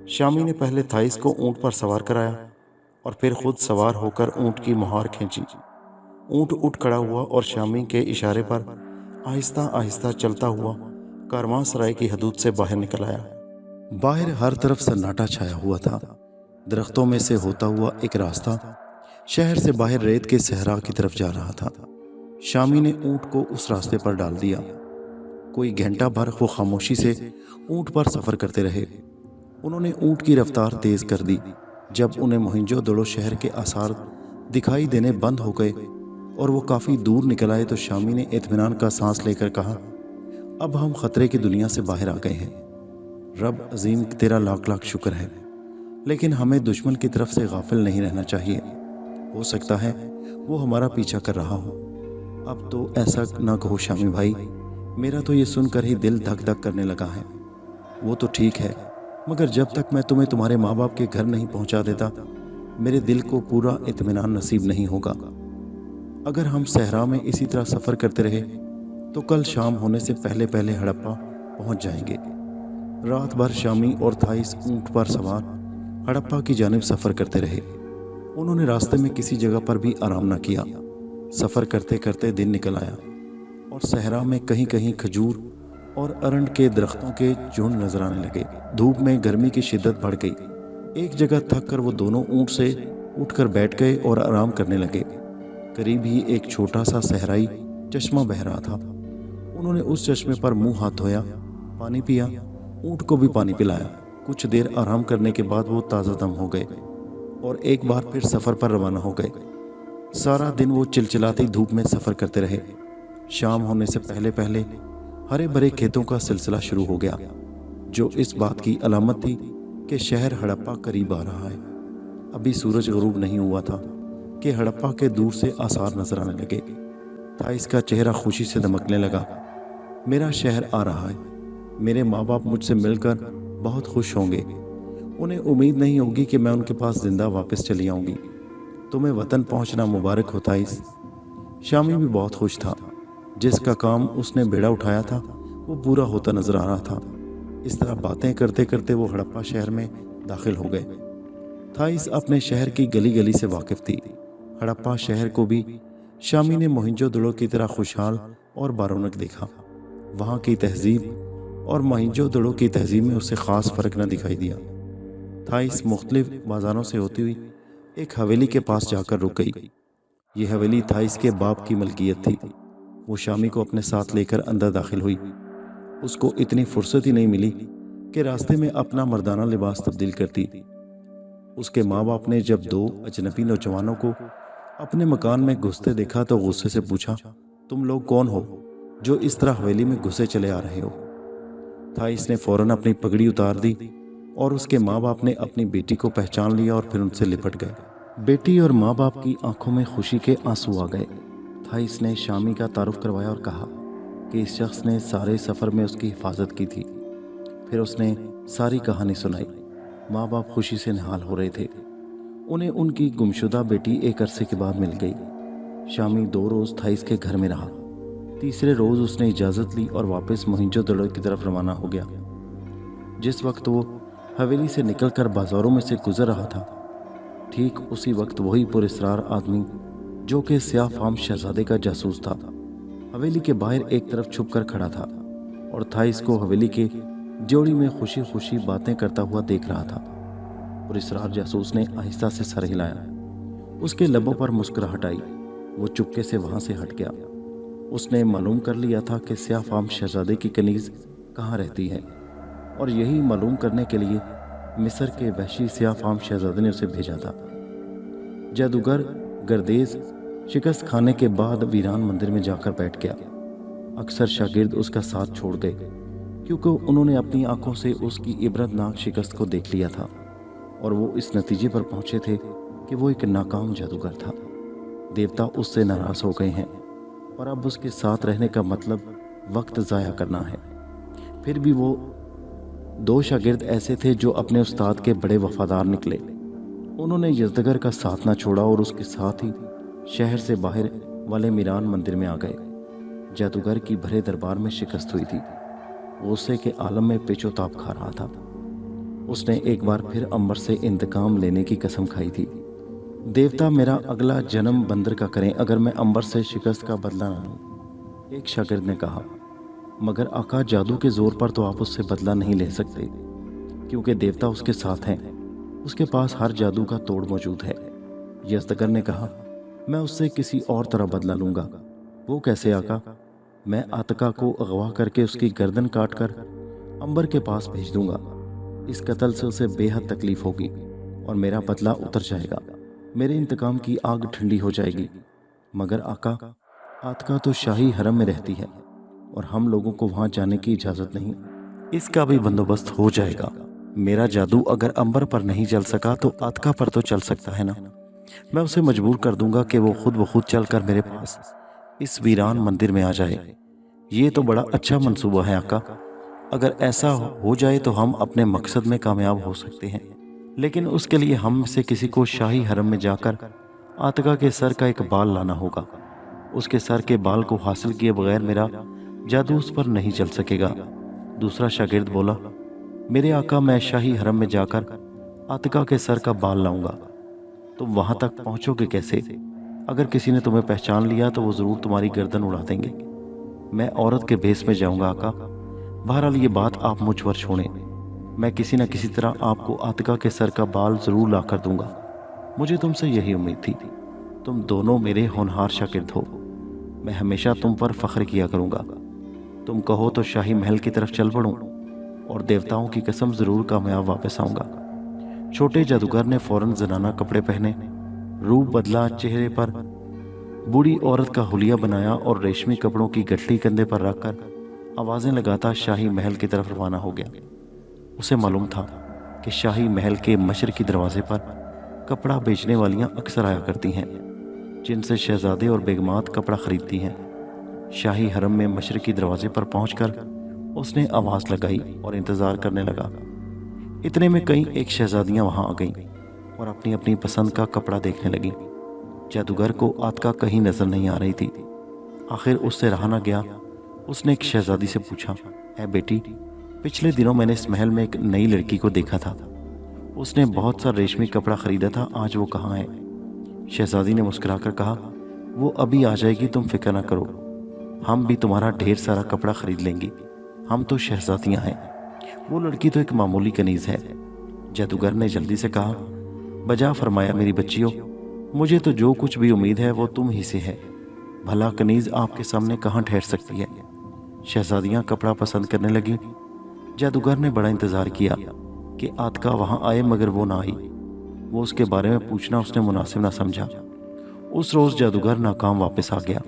शामी ने पहले थाइस को ऊँट पर सवार कराया और फिर खुद सवार होकर ऊँट की मुहार खींची। ऊँट उठ खड़ा हुआ और शामी के इशारे पर आहिस्ता आहिस्ता चलता हुआ कारवां सराय की हदूद से बाहर निकल आया। बाहर हर तरफ सन्नाटा छाया हुआ था। दरख्तों में से होता हुआ एक रास्ता शहर से बाहर रेत के सहरा की तरफ जा रहा था। शामी ने ऊँट को उस रास्ते पर डाल दिया। कोई घंटा भर वो खामोशी से ऊँट पर सफ़र करते रहे। उन्होंने ऊँट की रफ्तार तेज़ कर दी। जब उन्हें मोहिंजोदड़ो शहर के आसार दिखाई देने बंद हो गए और वो काफ़ी दूर निकल आए तो शामी ने इत्मीनान का सांस लेकर कहा, अब हम ख़तरे की दुनिया से बाहर आ गए हैं। रब अजीम, तेरा लाख लाख शुक्र है, लेकिन हमें दुश्मन की तरफ से गाफिल नहीं रहना चाहिए। हो सकता है वो हमारा पीछा कर रहा हो। अब तो ऐसा ना कहो शामी भाई, मेरा तो ये सुनकर ही दिल धक धक करने लगा है। वो तो ठीक है, मगर जब तक मैं तुम्हें तुम्हारे माँ बाप के घर नहीं पहुँचा देता मेरे दिल को पूरा इत्मीनान नसीब नहीं होगा। अगर हम सहरा में इसी तरह सफ़र करते रहे तो कल शाम होने से पहले पहले हड़प्पा पहुँच जाएंगे। रात भर शामी और थाइस ऊँट पर सवार हड़प्पा की जानिब सफ़र करते रहे। उन्होंने रास्ते में किसी जगह पर भी आराम न किया। सफ़र करते करते दिन निकल आया और सहरा में कहीं कहीं खजूर और अरंड के दरख्तों के झुंड नजर आने लगे। धूप में गर्मी की शिद्दत बढ़ गई। एक जगह थक कर वो दोनों ऊँट से उठकर बैठ गए और आराम करने लगे। करीब ही एक छोटा सा सहराई चश्मा बह रहा था। उन्होंने उस चश्मे पर मुंह हाथ धोया, पानी पिया, ऊँट को भी पानी पिलाया। कुछ देर आराम करने के बाद वो ताज़ा दम हो गए और एक बार फिर सफ़र पर रवाना हो गए। सारा दिन वो चिलचिलाती धूप में सफ़र करते रहे। शाम होने से पहले पहले हरे भरे खेतों का सिलसिला शुरू हो गया, जो इस बात की अलामत थी कि शहर हड़प्पा करीब आ रहा है। अभी सूरज गरूब नहीं हुआ था कि हड़प्पा के दूर से आसार नजर आने लगे। थाइस का चेहरा खुशी से दमकने लगा। मेरा शहर आ रहा है। मेरे माँ बाप मुझसे मिलकर बहुत खुश होंगे। उन्हें उम्मीद नहीं होगी कि मैं उनके पास जिंदा वापस चली आऊँगी। तुम्हें वतन पहुँचना मुबारक हो थाइस। शामी भी बहुत खुश था। जिसका काम उसने बेड़ा उठाया था वो पूरा होता नजर आ रहा था। इस तरह बातें करते करते वो हड़प्पा शहर में दाखिल हो गए। थाइस अपने शहर की गली गली से वाकिफ थी। हड़प्पा शहर को भी शामी ने मोहिंजोदड़ो की तरह खुशहाल और बारौनक देखा। वहाँ की तहजीब और मोहिंजोदड़ो की तहजीब में उससे ख़ास फ़र्क न दिखाई दिया। थाइस मुख्तलिफ बाज़ारों से होती हुई एक हवेली के पास जाकर रुक गई। ये हवेली थाइस के बाप की मलकियत थी। वो शामी को अपने साथ लेकर अंदर दाखिल हुई। उसको इतनी फुर्सत ही नहीं मिली कि रास्ते में अपना मर्दाना लिबास तब्दील करती। उसके माँ बाप ने जब दो अजनबी नौजवानों को अपने मकान में घुसते देखा तो गुस्से से पूछा, तुम लोग कौन हो जो इस तरह हवेली में घुसे चले आ रहे हो? थाइस ने फौरन अपनी पगड़ी उतार दी और उसके माँ बाप ने अपनी बेटी को पहचान लिया और फिर उनसे लिपट गए। बेटी और माँ बाप की आंखों में खुशी के आंसू आ गए। थाइस ने शामी का तारुफ करवाया और कहा कि इस शख्स ने सारे सफ़र में उसकी हिफाजत की थी। پھر اس نے ساری کہانی سنائی۔ ماں باپ خوشی سے نہال ہو رہے تھے۔ انہیں ان کی گمشدہ بیٹی ایک عرصے کے بعد مل گئی۔ شامی 2 روز تھائیس کے گھر میں رہا۔ تیسرے روز اس نے اجازت لی اور واپس موہنجو دڑو کی طرف روانہ ہو گیا۔ جس وقت وہ حویلی سے نکل کر بازاروں میں سے گزر رہا تھا، ٹھیک اسی وقت وہی پراسرار آدمی جو کہ سیاہ فام شہزادے کا جاسوس تھا، حویلی کے باہر ایک طرف چھپ کر کھڑا تھا اور تھائیس کو حویلی کے جوڑی میں خوشی خوشی باتیں کرتا ہوا دیکھ رہا تھا۔ پراسرار جاسوس نے آہستہ سے سر ہلایا۔ اس کے لبوں پر مسکراہٹ آئی۔ وہ چپکے سے وہاں سے ہٹ گیا۔ اس نے معلوم کر لیا تھا کہ سیاہ فام شہزادے کی کنیز کہاں رہتی ہے، اور یہی معلوم کرنے کے لیے مصر کے وحشی سیاہ فام شہزادے نے اسے بھیجا تھا۔ جادوگر گردیز شکست کھانے کے بعد ویران مندر میں جا کر بیٹھ گیا۔ اکثر شاگرد اس کا ساتھ چھوڑ گئے کیونکہ انہوں نے اپنی آنکھوں سے اس کی عبرت ناک شکست کو دیکھ لیا تھا، اور وہ اس نتیجے پر پہنچے تھے کہ وہ ایک ناکام جادوگر تھا۔ دیوتا اس سے ناراض ہو گئے ہیں اور اب اس کے ساتھ رہنے کا مطلب وقت ضائع کرنا ہے۔ پھر بھی وہ 2 شاگرد ایسے تھے جو اپنے استاد کے بڑے وفادار نکلے۔ انہوں نے یزدگر کا ساتھ نہ چھوڑا اور اس کے ساتھ ہی شہر سے باہر والے میران مندر میں آ گئے۔ جادوگر کی بھرے دربار میں شکست ہوئی تھی۔ وہ غصے کے عالم میں پیچ و تاب کھا رہا تھا۔ اس نے ایک بار پھر امبر سے انتقام لینے کی قسم کھائی تھی۔ دیوتا میرا اگلا جنم بندر کا کریں اگر میں امبر سے شکست کا بدلہ نہ لوں، ایک شاگرد نے کہا۔ مگر آقا، جادو کے زور پر تو آپ اس سے بدلہ نہیں لے سکتے، کیونکہ دیوتا اس کے ساتھ ہیں۔ اس کے پاس ہر جادو کا توڑ موجود ہے۔ یزدگر نے کہا، میں اس سے کسی اور طرح بدلہ لوں گا۔ وہ کیسے آقا؟ میں آتکا کو اغوا کر کے اس کی گردن کاٹ کر امبر کے پاس بھیج دوں گا۔ اس قتل سے اسے بے حد تکلیف ہوگی اور میرا بدلہ اتر جائے گا۔ میرے انتقام کی آگ ٹھنڈی ہو جائے گی۔ مگر آقا، آتکا تو شاہی حرم میں رہتی ہے اور ہم لوگوں کو وہاں جانے کی اجازت نہیں۔ اس کا بھی بندوبست ہو جائے گا۔ میرا جادو اگر امبر پر نہیں چل سکا تو آتکا پر تو چل سکتا ہے نا۔ میں اسے مجبور کر دوں گا کہ وہ خود بخود چل کر میرے پاس اس ویران مندر میں آ جائے۔ یہ تو بڑا اچھا منصوبہ ہے آقا۔ اگر ایسا ہو جائے تو ہم اپنے مقصد میں کامیاب ہو سکتے ہیں، لیکن اس کے لیے ہم سے کسی کو شاہی حرم میں جا کر آتکا کے سر کا ایک بال لانا ہوگا۔ اس کے سر کے بال کو حاصل کیے بغیر میرا جادو اس پر نہیں چل سکے گا۔ دوسرا شاگرد بولا، میرے آقا، میں شاہی حرم میں جا کر آتکا کے سر کا بال لاؤں گا۔ تم وہاں تک پہنچو گے کیسے؟ اگر کسی نے تمہیں پہچان لیا تو وہ ضرور تمہاری گردن اڑا دیں گے۔ میں عورت کے بھیس میں جاؤں گا آقا۔ بہرحال یہ بات آپ مجھ پر چھوڑیں، میں کسی نہ کسی طرح آپ کو آتکا کے سر کا بال ضرور لا کر دوں گا۔ مجھے تم سے یہی امید تھی۔ تم دونوں میرے ہونہار شاگرد ہو۔ میں ہمیشہ تم پر فخر کیا کروں گا۔ تم کہو تو شاہی محل کی طرف چل پڑوں اور دیوتاؤں کی قسم ضرور کامیاب واپس آؤں گا۔ چھوٹے جادوگر نے فوراً زنانہ کپڑے پہنے، روپ بدلا، چہرے پر بوڑھی عورت کا حلیہ بنایا اور ریشمی کپڑوں کی گٹھلی کندھے پر رکھ کر آوازیں لگاتا شاہی محل کی طرف روانہ ہو گیا۔ اسے معلوم تھا کہ شاہی محل کے مشرقی دروازے پر کپڑا بیچنے والیاں اکثر آیا کرتی ہیں، جن سے شہزادے اور بیگمات کپڑا خریدتی ہیں۔ شاہی حرم میں مشرقی دروازے پر پہنچ کر اس نے آواز لگائی اور انتظار کرنے لگا۔ اتنے میں کئی ایک شہزادیاں وہاں آ گئیں اور اپنی اپنی پسند کا کپڑا دیکھنے لگیں۔ جادوگر کو آتکا کہیں نظر نہیں آ رہی تھی۔ آخر اس سے رہا نہ گیا۔ اس نے ایک شہزادی سے پوچھا، اے بیٹی، پچھلے دنوں میں نے اس محل میں ایک نئی لڑکی کو دیکھا تھا۔ اس نے بہت سا ریشمی کپڑا خریدا تھا، آج وہ کہاں ہے؟ شہزادی نے مسکرا کر کہا، وہ ابھی آ جائے گی، تم فکر نہ کرو۔ ہم بھی تمہارا ڈھیر سارا کپڑا خرید لیں گی، ہم تو شہزادیاں ہیں، وہ لڑکی تو ایک معمولی کنیز ہے۔ جادوگر نے جلدی سے کہا، بجا فرمایا میری بچیوں، مجھے تو جو کچھ بھی امید ہے وہ تم ہی سے ہے۔ بھلا کنیز آپ کے سامنے کہاں ٹھہر سکتی ہے؟ شہزادیاں کپڑا پسند کرنے لگیں۔ جادوگر نے بڑا انتظار کیا کہ آتکا وہاں آئے، مگر وہ نہ آئی۔ وہ اس کے بارے میں پوچھنا اس نے مناسب نہ سمجھا۔ اس روز جادوگر ناکام واپس آ گیا۔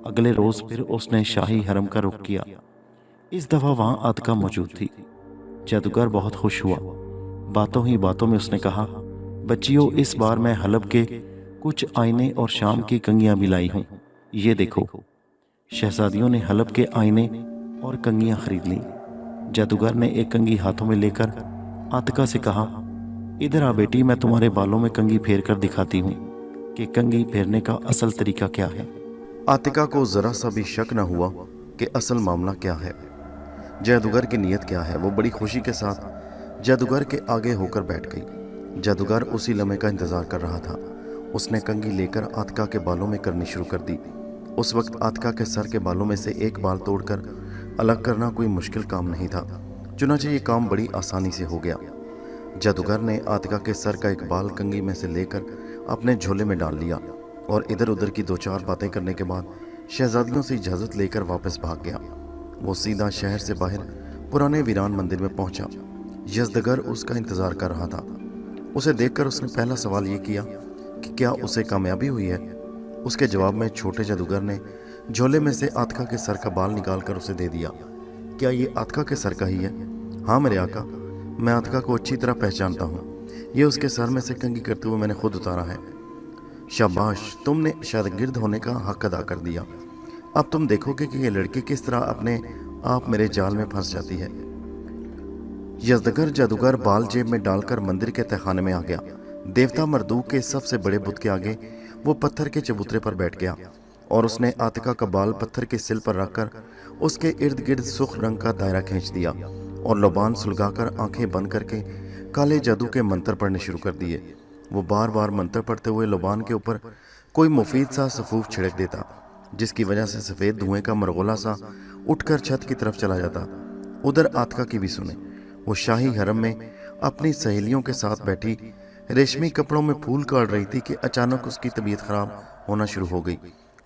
اگلے روز پھر اس نے شاہی حرم کا رخ کیا۔ اس دفعہ وہاں آتکا موجود تھی۔ جادوگر بہت خوش ہوا۔ باتوں ہی باتوں میں اس نے کہا، بچیوں، اس بار میں حلب کے کچھ آئینے اور شام کی کنگیاں بھی لائی ہوں، یہ دیکھو۔ شہزادیوں نے حلب کے آئینے اور کنگیاں خرید لیں۔ जादूगर ने एक कंघी हाथों में लेकर आतिका से कहा, इधर आ बेटी, मैं तुम्हारे बालों में कंघी फेर कर दिखाती हूँ कि कंघी फेरने का असल तरीका क्या है। आतिका को जरा सा भी शक न हुआ कि असल मामला क्या है, जादूगर की नीयत क्या है। वो बड़ी खुशी के साथ जादूगर के आगे होकर बैठ गई। जादूगर उसी लम्हे का इंतजार कर रहा था। उसने कंघी लेकर आतिका के बालों में करनी शुरू कर दी। उस वक्त आतिका के सर के बालों में से एक बाल तोड़कर अलग करना कोई मुश्किल काम नहीं था, चुनांचे ये काम बड़ी आसानी से हो गया। जादूगर ने आतिका के सर का एक बाल कंघी में से लेकर अपने झोले में डाल लिया और इधर उधर की दो चार बातें करने के बाद शहजादियों से इजाज़त लेकर वापस भाग गया। वो सीधा शहर से बाहर पुराने वीरान मंदिर में पहुंचा। यज़दगर उसका इंतज़ार कर रहा था। उसे देखकर उसने पहला सवाल ये किया कि क्या उसे कामयाबी हुई है। उसके जवाब में छोटे जादूगर ने झोले में से आतिका के सर का बाल निकालकर उसे दे दिया। क्या ये आतिका के सर का ही है? हाँ मेरे आका, मैं आतिका को अच्छी तरह पहचानता हूँ। ये उसके सर में से कंघी करते हुए मैंने खुद उतारा है। शाबाश, तुमने शागिर्द होने का हक अदा कर दिया। अब तुम देखोगे कि ये लड़की किस तरह अपने आप मेरे जाल में फंस जाती है। यज़दगर जादूगर बाल जेब में डालकर मंदिर के तहखाने में आ गया। देवता मरदूक के सबसे बड़े बुत के आगे वो पत्थर के चबूतरे पर बैठ गया और उसने आतिका का बाल पत्थर के सिल पर रखकर उसके इर्द गिर्द सुर्ख रंग का दायरा खींच दिया और लोबान सुलगाकर आंखें बंद करके काले जादू के मंत्र पढ़ने शुरू कर दिए। वो बार बार मंत्र पढ़ते हुए लोबान के ऊपर कोई मुफीद सा सफूफ छिड़क देता, जिसकी वजह से सफ़ेद धुएं का मरगोला सा उठकर छत की तरफ चला जाता। उधर आतिका की भी सुने। वो शाही हरम में अपनी सहेलियों के साथ बैठी रेशमी कपड़ों में फूल काट रही थी कि अचानक उसकी तबीयत खराब होना शुरू हो गई।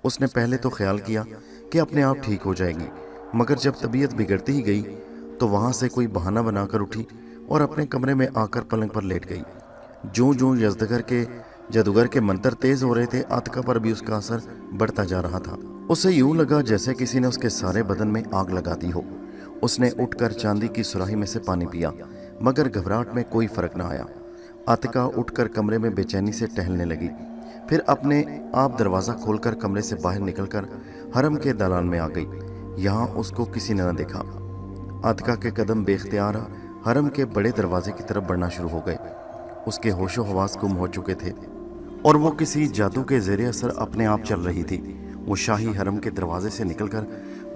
उसने पहले तो ख्याल किया कि अपने आप ठीक हो जाएगी, मगर जब तबीयत बिगड़ती ही गई तो वहाँ से कोई बहाना बनाकर उठी और अपने कमरे में आकर पलंग पर लेट गई। जूं जूं यज़दगर के जादूगर के मंत्र तेज हो रहे थे, आतिका पर भी उसका असर बढ़ता जा रहा था। उसे यूं लगा जैसे किसी ने उसके सारे बदन में आग लगा दी हो। उसने उठकर चांदी की सुराही में से पानी पिया, मगर घबराहट में कोई फर्क न आया। आतिका उठकर कमरे में बेचैनी से टहलने लगी। फिर अपने आप दरवाज़ा खोलकर कमरे से बाहर निकलकर हरम के दालान में आ गई। यहाँ उसको किसी ने न देखा। आतिका के कदम बेख्तियार हरम के बड़े दरवाजे की तरफ बढ़ना शुरू हो गए। उसके होशो हवास गुम हो चुके थे और वो किसी जादू के ज़ेरे असर अपने आप चल रही थी। वो शाही हरम के दरवाजे से निकलकर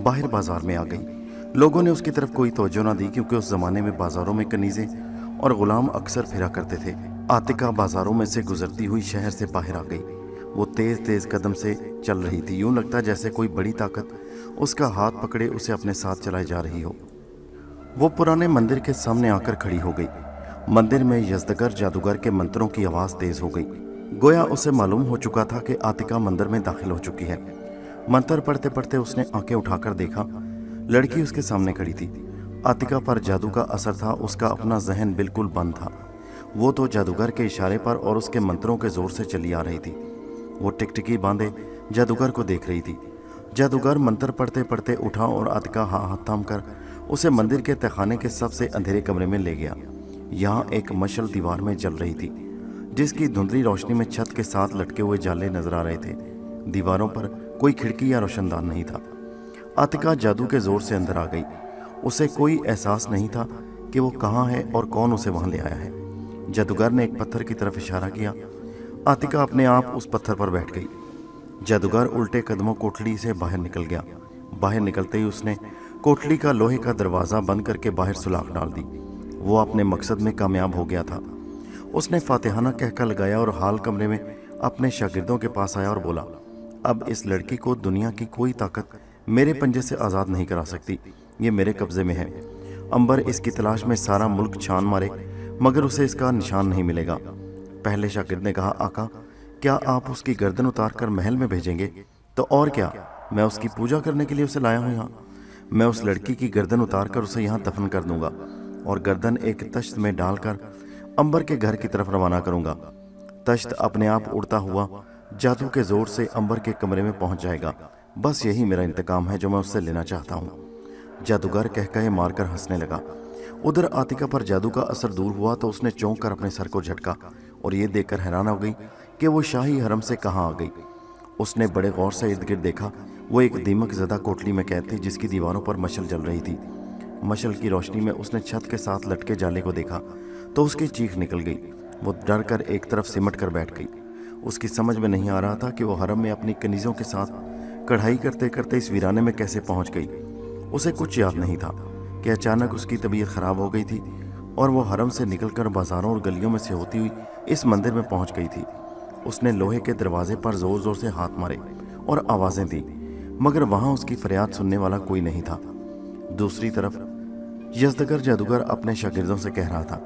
बाहर बाजार में आ गई। लोगों ने उसकी तरफ कोई तवज्जो ना दी, क्योंकि उस ज़माने में बाज़ारों में कनीज़े और ग़ुलाम अक्सर फिरा करते थे। आतिका बाज़ारों में से गुजरती हुई शहर से बाहर आ गई। वो तेज़ तेज़ कदम से चल रही थी। यूँ लगता जैसे कोई बड़ी ताकत उसका हाथ पकड़े उसे अपने साथ चलाई जा रही हो। वो पुराने मंदिर के सामने आकर खड़ी हो गई। मंदिर में यज़दगर जादूगर के मंत्रों की आवाज़ तेज़ हो गई। गोया उसे मालूम हो चुका था कि आतिका मंदिर में दाखिल हो चुकी है। मंत्र पढ़ते पढ़ते उसने आंखें उठाकर देखा, लड़की उसके सामने खड़ी थी। आतिका पर जादू का असर था। उसका अपना जहन बिल्कुल बंद था। वो तो जादूगर के इशारे पर और उसके मंत्रों के जोर से चली आ रही थी। वो टिकटिकी बांधे जादूगर को देख रही थी। जादूगर मंत्र पढ़ते पढ़ते उठा और आतिका हाथ थाम कर उसे मंदिर के तहखाने के सबसे अंधेरे कमरे में ले गया। यहाँ एक मशल दीवार में जल रही थी, जिसकी धुंधली रोशनी में छत के साथ लटके हुए जाले नजर आ रहे थे। दीवारों पर कोई खिड़की या रोशनदान नहीं था। आतिका जादू के जोर से अंदर आ गई। उसे कोई एहसास नहीं था कि वो कहाँ है और कौन उसे वहाँ ले आया है। जादूगर ने एक पत्थर की तरफ इशारा किया। आतिका अपने आप उस पत्थर पर बैठ गई। जादूगर उल्टे कदमों कोठरी से बाहर निकल गया। बाहर निकलते ही उसने कोठरी का लोहे का दरवाज़ा बंद करके बाहर सुलाख डाल दी। वो अपने मकसद में कामयाब हो गया था। उसने फातिहाना कहका लगाया और हाल कमरे में अपने शागिर्दों के पास आया और बोला, अब इस लड़की को दुनिया की कोई ताकत मेरे पंजे से आज़ाद नहीं करा सकती। ये मेरे कब्ज़े में है। अंबर इसकी तलाश में सारा मुल्क छान मारे, मगर उसे इसका निशान नहीं मिलेगा। पहले शागिर्द ने कहा, आका, क्या आप उसकी गर्दन उतार कर महल में भेजेंगे? तो और क्या, मैं उसकी पूजा करने के लिए उसे लाया हूँ यहाँ। मैं उस लड़की की गर्दन उतार कर उसे यहाँ दफन कर दूंगा और गर्दन एक तश्त में डालकर अंबर के घर की तरफ रवाना करूंगा। तश्त अपने आप उड़ता हुआ जादू के जोर से अंबर के कमरे में पहुंच जाएगा। बस यही मेरा इंतकाम है जो मैं उससे लेना चाहता हूँ। जादूगर कहकहे मारकर हंसने लगा। उधर आतिका पर जादू का असर दूर हुआ तो उसने चौंक कर अपने सर को झटका और ये देखकर हैरान हो गई कि वो शाही हरम से कहाँ आ गई। उसने बड़े गौर से इर्द गिर्द देखा। वो एक दीमक ज़दा कोठरी में कैद थी, जिसकी दीवारों पर मशल जल रही थी। मशल की रोशनी में उसने छत के साथ लटके जाले को देखा तो उसकी चीख निकल गई। वो डर कर एक तरफ सिमट कर बैठ गई। उसकी समझ में नहीं आ रहा था कि वो हरम में अपनी कनीज़ों के साथ कढ़ाई करते करते इस वीराने में कैसे पहुंच गई। उसे कुछ याद नहीं था कि अचानक उसकी तबीयत ख़राब हो गई थी और वो हरम से निकलकर बाज़ारों और गलियों में से होती हुई इस मंदिर में पहुंच गई थी। उसने लोहे के दरवाजे पर ज़ोर ज़ोर से हाथ मारे और आवाज़ें दी, मगर वहाँ उसकी फरियाद सुनने वाला कोई नहीं था। दूसरी तरफ यज़दगर जादूगर अपने शागिर्दों से कह रहा था,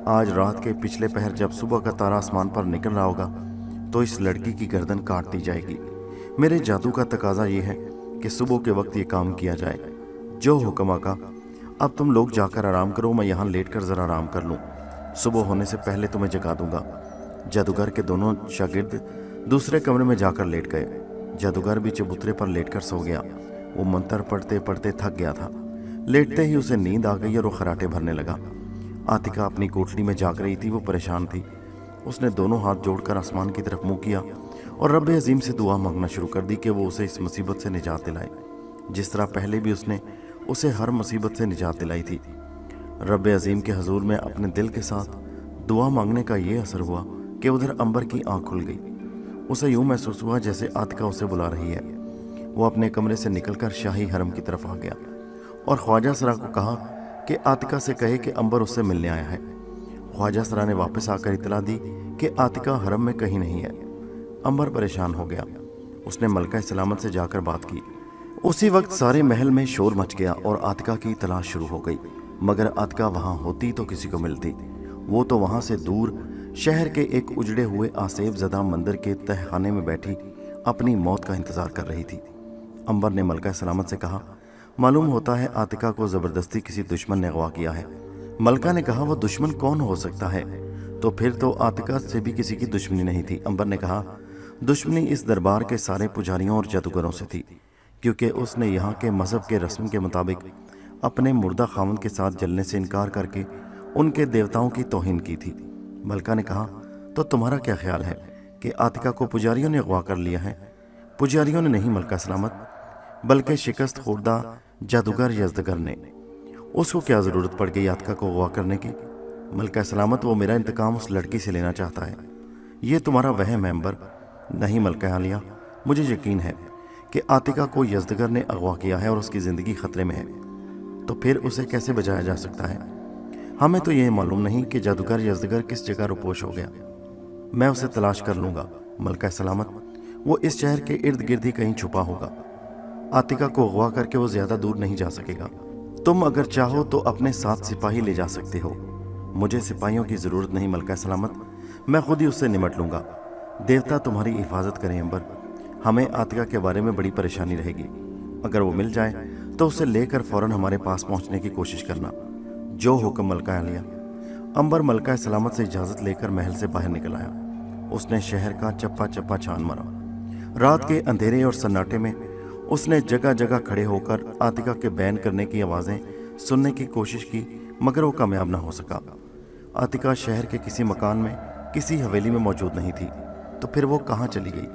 आज रात के पिछले पहर जब सुबह का तारा आसमान पर निकल रहा होगा तो इस लड़की की गर्दन काट दी जाएगी। मेरे जादू का तकाजा ये है कि सुबह के वक्त ये काम किया जाए। जो हुक्म आका, अब तुम लोग जाकर आराम करो, मैं यहाँ लेट कर ज़रा आराम कर लूँ, सुबह होने से पहले तुम्हें जगा दूंगा। जादूगर के दोनों शागिर्द दूसरे कमरे में जाकर लेट गए। जादूगर भी चबूतरे पर लेटकर सो गया। वो मंत्र पढ़ते पढ़ते थक गया था। लेटते ही उसे नींद आ गई और वो खराटे भरने लगा। आतिका अपनी कोठरी में जाग रही थी। वो परेशान थी। उसने दोनों हाथ जोड़कर आसमान की तरफ मुंह किया और रब अजीम से दुआ मांगना शुरू कर दी कि वो उसे इस मुसीबत से निजात दिलाए, जिस तरह पहले भी उसने उसे हर मुसीबत से निजात दिलाई थी। रब अजीम के हजूर में अपने दिल के साथ दुआ मांगने का ये असर हुआ कि उधर अंबर की आंख खुल गई। उसे यूं महसूस हुआ जैसे आतिका उसे बुला रही है। वो अपने कमरे से निकलकर शाही हरम की तरफ आ गया और ख्वाजा सरा को कहा कि आतिका से कहे कि अंबर उससे मिलने आया है। ख्वाजा सरा ने वापस आकर इतला दी कि आतिका हरम में कहीं नहीं है। अंबर परेशान हो गया। उसने मलका सलामत से जाकर बात की। उसी वक्त सारे महल में शोर मच गया और आतिका की तलाश शुरू हो गई, मगर आतिका वहाँ होती तो किसी को मिलती। वो तो वहाँ से दूर शहर के एक उजड़े हुए आसेब ज़दा मंदिर के तहखाने में बैठी अपनी मौत का इंतज़ार कर रही थी। अंबर ने मलका सलामत से कहा, मालूम होता है आतिका को ज़बरदस्ती किसी दुश्मन ने अगवा किया है। मलका ने कहा, वो दुश्मन कौन हो सकता है? तो फिर तो आतिका से भी किसी की दुश्मनी नहीं थी। अंबर ने कहा, दुश्मनी इस दरबार के सारे पुजारियों और जादूगरों से थी, क्योंकि उसने यहाँ के मज़हब के रस्म के मुताबिक अपने मुर्दा खामद के साथ जलने से इनकार करके उनके देवताओं की तौहीन की थी। मलका ने कहा, तो तुम्हारा क्या ख्याल है कि आतिका को पुजारियों ने अगवा कर लिया है? पुजारियों ने नहीं मलका सलामत, बल्कि शिकस्त खुर्दा जादूगर यज़दगर ने। उसको क्या ज़रूरत पड़ गई आतिका को अगवा करने की? मलका सलामत, वो मेरा इंतकाम उस लड़की से लेना चाहता है। ये तुम्हारा वहम है अंबर। नहीं मलका आलिया, मुझे यकीन है कि आतिका को यज़दगर ने अगवा किया है और उसकी ज़िंदगी ख़तरे में है। तो फिर उसे कैसे बचाया जा सकता है? हमें तो ये मालूम नहीं कि जादूगर यज़दगर किस जगह रुपोश हो गया। मैं उसे तलाश कर लूँगा मलका सलामत। वो इस शहर के इर्द गिर्द ही कहीं छुपा होगा। आतिका को अगवा करके वो ज़्यादा दूर नहीं जा सकेगा। तुम अगर चाहो तो अपने साथ सिपाही ले जा सकते हो। मुझे सिपाहियों की ज़रूरत नहीं मलका सलामत, मैं खुद ही उससे निमट लूँगा। देवता तुम्हारी हिफाजत करें अंबर। हमें आतिका के बारे में बड़ी परेशानी रहेगी। अगर वो मिल जाए तो उसे लेकर फ़ौरन हमारे पास पहुँचने की कोशिश करना। जो हुक्म मलका आलिया। अंबर मलका सलामत से इजाज़त लेकर महल से बाहर निकल आया। उसने शहर का चप्पा चप्पा छान मारा। रात के अंधेरे और सन्नाटे में उसने जगह जगह खड़े होकर आतिका के बैन करने की आवाज़ें सुनने की कोशिश की, मगर वो कामयाब ना हो सका। आतिका शहर के किसी मकान में, किसी हवेली में मौजूद नहीं थी। तो फिर वो कहाँ चली गई?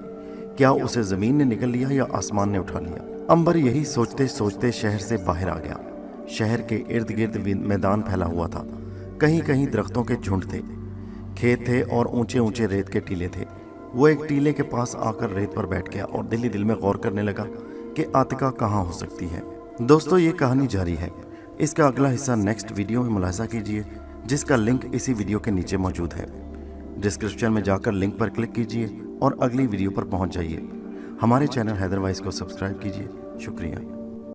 क्या उसे ज़मीन ने निगल लिया या आसमान ने उठा लिया? अंबर यही सोचते सोचते शहर से बाहर आ गया। शहर के इर्द गिर्द मैदान फैला हुआ था। कहीं कहीं दरख्तों के झुंड थे, खेत थे और ऊंचे ऊंचे रेत के टीले थे। वो एक टीले के पास आकर रेत पर बैठ गया और दिल ही दिल में गौर करने लगा कि आतिका कहाँ हो सकती है। दोस्तों, ये कहानी जारी है। इसका अगला हिस्सा नेक्स्ट वीडियो में मुलाहिजा कीजिए, जिसका लिंक इसी वीडियो के नीचे मौजूद है। डिस्क्रिप्शन में जाकर लिंक पर क्लिक कीजिए और अगली वीडियो पर पहुंच जाइए। हमारे चैनल हैदर वाइस को सब्सक्राइब कीजिए। शुक्रिया।